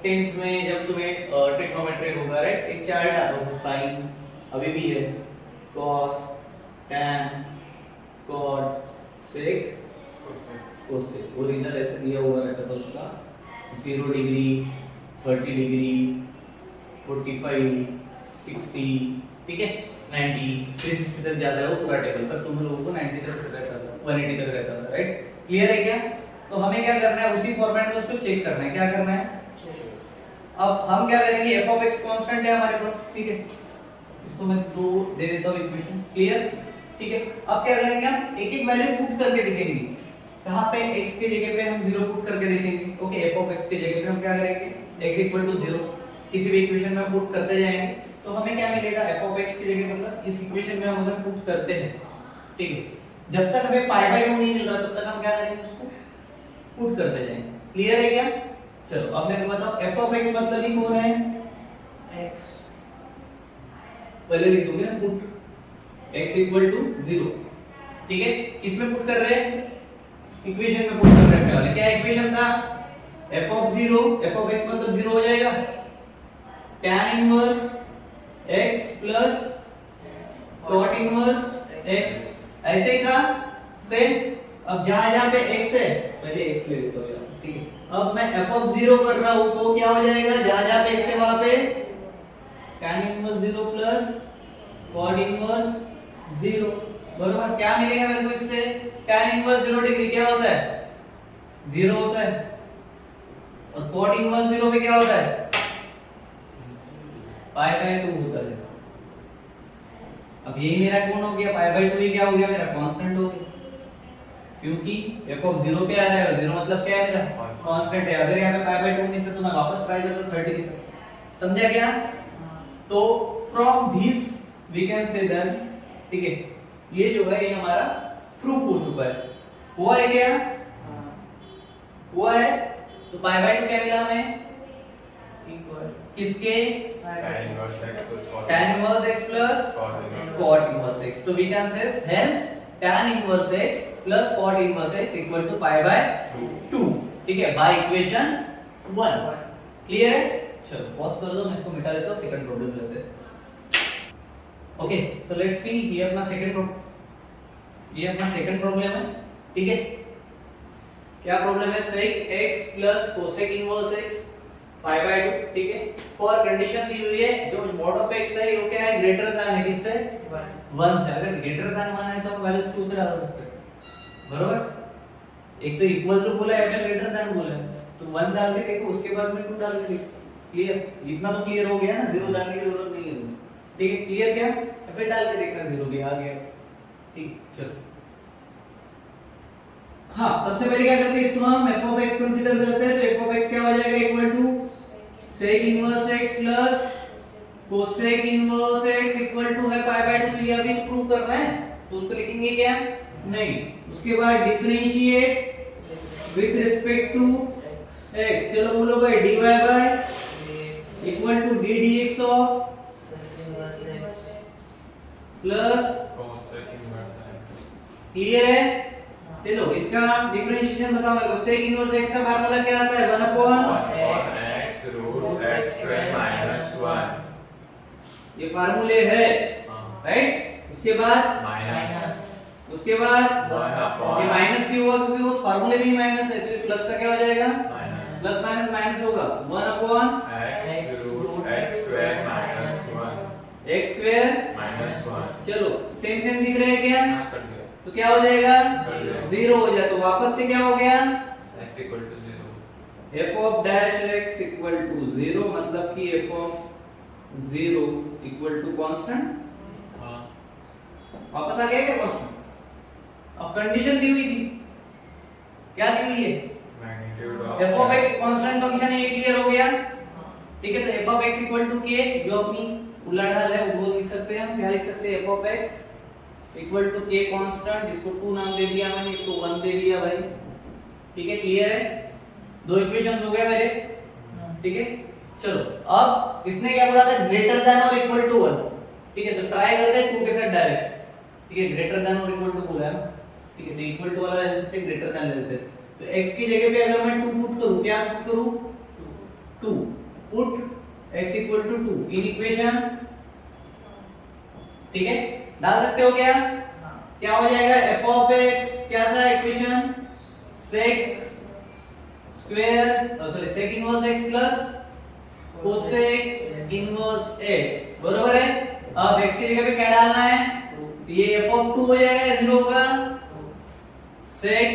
10th में जब तुम्हें ट्रिग्नोमेट्री होगा, राइट, एक चार्ट आता था, साइन अभी भी है, cos tan cot sec cosec, और इधर ऐसे दिया हुआ रहता था उसका 0 डिग्री 30 डिग्री 45 60, ठीक है, 90 360 तक जाता है वो पूरा टेबल, पर तुम लोगों को 90 तक रहता था, 180 तक रहता था, राइट, क्लियर है क्या? तो हमें क्या करना है, उसी फॉर्मेट में उसको चेक करना है, क्या करना है? अब हम क्या करेंगे, f of x कांस्टेंट है हमारे पास, ठीक है, इसको मैं 2 दे देता हूं इक्वेशन, क्लियर, ठीक है। अब क्या करेंगे, हम एक एक वैल्यू पुट करके देखेंगे, कहां पे x की जगह पे हम 0 पुट करके देखेंगे, ओके, f of x की जगह पे हम क्या करेंगे, x = 0 किसी भी इक्वेशन में पुट करते जाएंगे, तो हमें क्या मिलेगा, f of x की जगह मतलब इस इक्वेशन में हम अगर पुट करते हैं, ठीक है, जब तक हमें π/2 नहीं मिल रहा तब तक हम क्या करेंगे, उसको पुट करते जाएंगे, क्लियर है क्या? चलो अब मेरे को बताओ f of x मतलब ही कौन है? x पहले लिख दूंगे ना, पुट x = 0, ठीक है, किसमें पुट कर रहे हैं? इक्वेशन में पुट कर रहे हैं, पहले क्या इक्वेशन था? f of 0, f of x मतलब 0 हो जाएगा, tan inverse x plus cot inverse x, ऐसे ही था सेम। अब जहां पे x है पहले x ले लेता हूं यार, ठीक है, अब मैं f of 0 कर रहा हूं तो क्या हो जाएगा, जहां पे x है वहां पे tan inverse 0 plus cot inverse 0, बराबर। क्या मिलेगा मेरे को इससे, tan इनवर्स 0 डिग्री क्या होता है, 0 होता है, और cot इनवर्स 0 पे क्या होता है, π/2 होता है। अब यही मेरा कौन हो गया, π/2 ही क्या हो गया, मेरा कांस्टेंट हो गया, क्योंकि f of 0 पे आ रहा है, 0 मतलब क्या है, मेरा कांस्टेंट है। अगर यहाँ पे π/2 नहीं था तो मैं वापस ट्राई करता 30 के साथ, समझा क्या? तो from this we can say that, ठीक है, ये जो है ये हमारा प्रूफ हो चुका है, हुआ है क्या? हुआ है। तो π/2 क्या मिला हमें, इक्वल किसके, tan inverse x plus tan inverse x plus cot inverse x, तो we can say hence tan inverse x plus cot inverse x equal to π/2, ठीक है, बाय इक्वेशन 1, क्लियर है? चलो पॉज कर दो, मैं इसको मिटा देता हूं, सेकंड प्रॉब्लम लेते हैं। ओके, सो लेट्स सी, ये अपना सेकंड प्रॉब्लम है, ठीक है। क्या प्रॉब्लम है, sec x plus cosec inverse x π/2, ठीक है, फॉर कंडीशन दी हुई है जो mod of x है वो क्या है, ग्रेटर देन है किससे, 1 से। अगर ग्रेटर देन 1 है तो हम वैल्यूज 2 से डाल सकते हैं, बराबर। एक तो इक्वल टू बोला है, फिर ग्रेटर देन बोला है, तो 1 डाल के देखो, उसके बाद में 2 डाल के देखो, क्लियर, इतना तो क्लियर हो गया ना, 0 डालने की जरूरत नहीं है, ठीक है, क्लियर क्या? फिर डाल के देखना, 0 भी आ गया, ठीक। चलो हाँ, सबसे पहले क्या करते हैं, इसको हम f of x कंसीडर करते हैं, तो f of x क्या हो जाएगा, equal to sec inverse x plus cosec inverse x equal to है π/2, तो ये अभी प्रूव करना है, तो उसको लिखेंगे क्या, नहीं, उसके बाद differentiate with respect to x, चलो बोलो भाई dy by equal to d dx of plus, clear है? चलो इसका डिफरेंशिएशन बताओ मेरे को। सेक इनवर्स x का फार्मूला क्या आता है? 1 upon x root x square minus 1 ये फार्मूले है, राइट? उसके बाद माइनस उसके बाद 1 अपॉन ये माइनस क्यों हुआ? क्योंकि उस फार्मूले में ही माइनस है, तो ये प्लस का क्या हो जाएगा? माइनस प्लस माइनस माइनस होगा 1 upon x root x square minus 1 x square minus 1 चलो सेम सेम दिख रहे हैं क्या? कर दिया तो क्या हो जाएगा? कर दिया। 0 हो जाए तो वापस से क्या हो गया? x equal to 0 f of dash x equal to 0 मतलब कि f of 0 equal to constant. हां वापस आ गया क्या कांस्टेंट? अब कंडीशन दी हुई थी, क्या दी हुई है? Magnitude f of x constant function है, ये क्लियर हो गया? ठीक है, तो f of x equal to k जो अपनी उलाढाल है वो लिख सकते हैं हम। क्या लिख सकते हैं? f of x equal to k constant, इसको 2 नाम दे दिया मैंने, इसको 1 दे दिया भाई। ठीक है, क्लियर है? दो इक्वेशंस हो गए मेरे, ठीक है? चलो अब इसने क्या बोला था? ग्रेटर देन और इक्वल टू 1। ठीक है, तो ट्राई करते हैं 2 के साथ डायरेक्ट। ठीक है, ग्रेटर देन और इक्वल टू बोला है, ठीक है? तो इक्वल टू वाला ले सकते हैं, ग्रेटर देन ले लेते हैं। तो x की जगह पे अगर मैं 2 पुट करूं, क्या पुट करूं? 2 put x equal to 2 in equation, ठीक है? डाल सकते हो क्या? क्या हो जाएगा? f ऑफ x क्या था equation? sec square sorry sec inverse x plus cosec inverse x, बरोबर है? अब x की जगह पे क्या डालना है? तो ये f ऑफ 2 हो जाएगा या 0 होगा? sec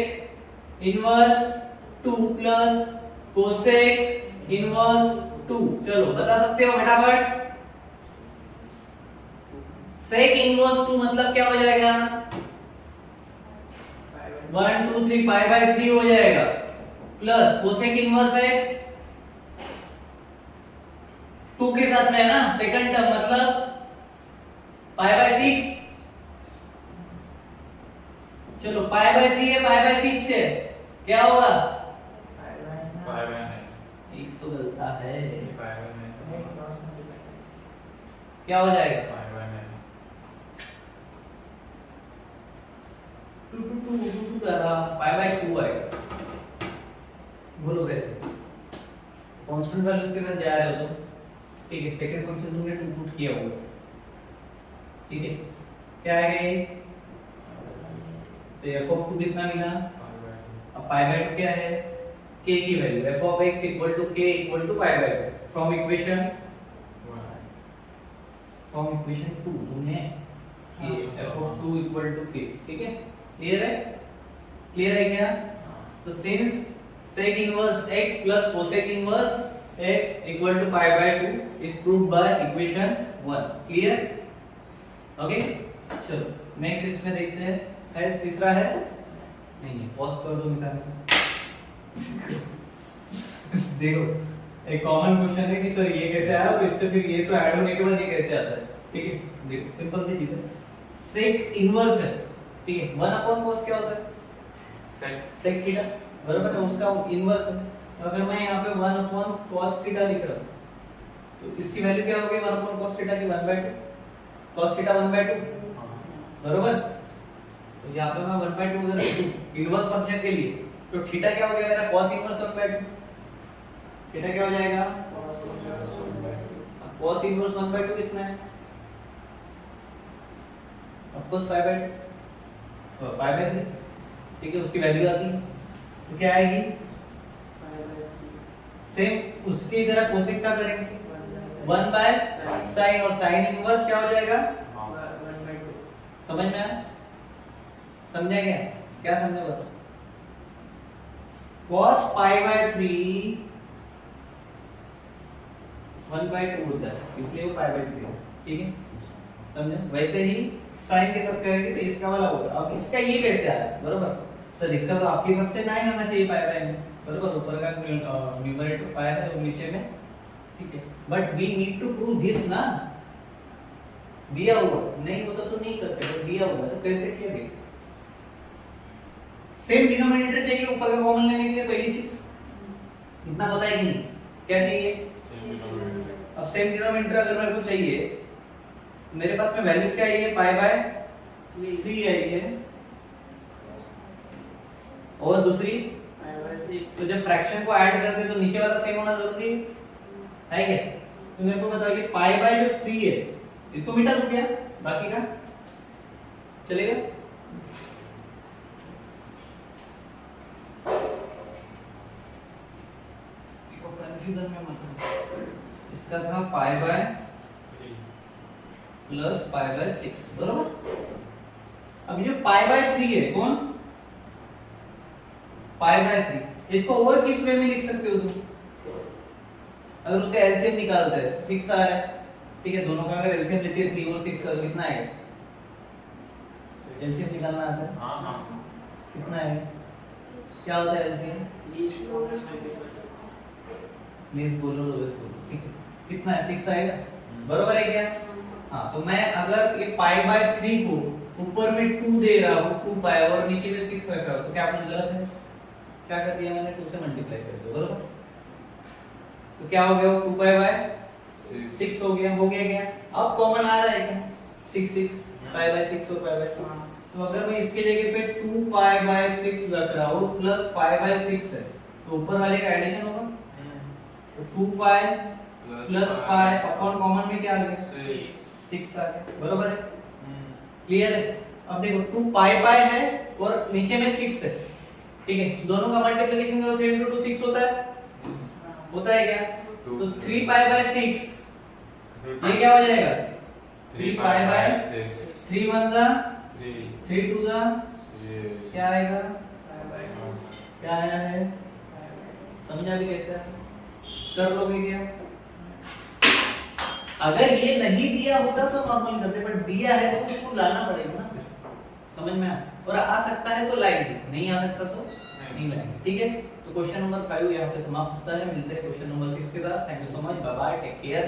inverse 2 plus cosec inverse 2। चलो बता सकते हो फटाफट? sec इनवर्स 2 मतलब क्या हो जाएगा? 1 2 3 पाई बाय 3 हो जाएगा, प्लस cosec इनवर्स x 2 के साथ में है ना, सेकंड टर्म मतलब पाई बाय 6। चलो पाई बाय 3 है, पाई बाय 6 से क्या होगा? पाई बाय नहीं एक तो गलता है, पाई बाय नहीं क्या हो जाएगा? पाई बाय नहीं 2 पाई बाय 2 आएगा। बोलो कैसे? कांस्टेंट वैल्यू के साथ जा रहे हो तो ठीक है, सेकंड फंक्शन तुमने 2 पुट किया होगा, ठीक है? क्या आएगा ये? तो f ऑफ 2 कितना मिला? अब पाई बाय 2 क्या है? k की value f of x equal to k equal to pi by 2 from equation 2 तुमने ये f of 2 equal to k, ठीक है? क्लियर है? क्लियर है क्या? तो since sec inverse x plus cosec inverse x equal to pi by 2 is proved by equation 1। Clear? Okay, चलो next इसमें देखते हैं। है तीसरा है? नहीं है, पॉज कर दो मिटा देखो एक कॉमन क्वेश्चन है कि सर ये कैसे आया और इससे फिर ये तो ऐड होने के बाद ये कैसे आता है, ठीक है? देखो सिंपल सी चीज है, sec इनवर्स है, ठीक है? 1 अपॉन cos क्या होता है? sec थीटा, बराबर है? उसका इनवर्स है। तो अगर मैं यहाँ पे 1 अपॉन cos थीटा लिख रहा हूँ तो इसकी वैल्यू क्या होगी? 1 अपॉन cos थीटा की 1/2, cos थीटा 1/2, बराबर? तो यहाँ पे मैं 1/2 उधर लिखूं इनवर्स फंक्शन के लिए, तो थीटा क्या हो गया मेरा? cos inverse 1/2। थीटा क्या हो जाएगा? cos इनवर्स 1/2 कितना है? ऑफ कोर्स पाई बाय 3, ठीक है? उसकी वैल्यू आती है तो क्या आएगी? सेम उसकी तरह कोसेक का करेंगे 1 बाय sin, और sin इनवर्स क्या हो जाएगा? समझ में आया? समझा क्या? क्या समझे बताओ? cos पाई बाय 3 1/2 होता है, इसलिए वो पाई बाय 3 है, ठीक है? समझे? वैसे ही sin के साथ करेंगे तो इसका वाला होगा। अब इसका ये कैसे आया? बरोबर सर, इसका तो आपके हिसाब से 9 आना चाहिए पाई बाय में, बरोबर? ऊपर का न्यूमरेटर पाई है तो नीचे में, ठीक है? But we need to prove this ना, दिया हुआ नहीं होता तो नहीं करते, तो दिया हुआ तो कैसे किया? देखो सेम डिनोमिनेटर चाहिए ऊपर का कॉमन लेने के लिए, पहली चीज इतना पता है कि नहीं? क्या चाहिए? अब सेम डिनोमिनेटर अगर मेरे को चाहिए, मेरे पास में वैल्यूज क्या आई है? पाई बाय 3 आई है, और दूसरी तो जब फ्रैक्शन को ऐड करते हैं तो नीचे वाला सेम होना जरूरी है क्या? तो मेरे को बताओ कि पाई बाय जो 3 है इसको मिटा दूं क्या? बाकी का चलेगा? देखो कंफ्यूजन में मत हो। इसका था pi by plus pi by 6, बरोबर? अब ये पाई बाय 3 है, कौन? पाई बाय 3, इसको और किस वे में लिख सकते हो तुम? अगर उसका एलसीएम निकालते हैं तो 6 आ रहा है, ठीक है? दोनों का अगर एलसीएम लेते हैं 3 और 6 तो कितना आएगा? एलसीएम निकालना आता है? हाँ हाँ कितना आएगा? क्या होता है एलसीएम? प्लीज बोलो लोग, ठीक है? कितना है? 6 आएगा, बरोबर है क्या? हाँ, तो मैं अगर ये पाई बाय 3 को ऊपर में 2 दे रहा हूँ, 2 पाई, और नीचे में 6 रख रहा हूँ, तो क्या आपने गलत है? क्या कर दिया मैंने? 2 से मल्टीप्लाई कर दिया, बरोबर? तो क्या हो गया? 2 पाई बाय 6 हो गया क्या? अब कॉमन आ रहा है क्या? 6 पाई बाय 6 और पाई बाय 6। तो अगर मैं इसके जगह पे 2 पाई बाय 6 रख रहा हूँ प्लस पाई बाय 6 है, तो ऊपर वाले का एडिशन होगा, तो 2 pi plus pi upon common में क्या आ गया? 6 आ गया, बरोबर है? क्लियर है? अब देखो 2 पाई पाई है और नीचे में 6 है, ठीक है? दोनों का मल्टीप्लिकेशन करो 3 into 2 6 होता है, होता है क्या? तो 3 पाई बाय 6 ये क्या हो जाएगा? 3 पाई बाय 3 1 जा 3 2 जा, क्या आएगा? क्या आया है? समझा भी कैसे? कर लोगे क्या? अगर ये नहीं दिया होता तो नॉर्मल करते, बट दिया है तो उसको लाना पड़ेगा ना, समझ में आया? और आ सकता है तो लाएंगे, नहीं आ सकता तो नहीं लाएंगे, ठीक है? तो क्वेश्चन नंबर 5 यहाँ पे समाप्त होता है। मिलते हैं क्वेश्चन नंबर 6 के साथ। Thank you so much, bye bye, take care.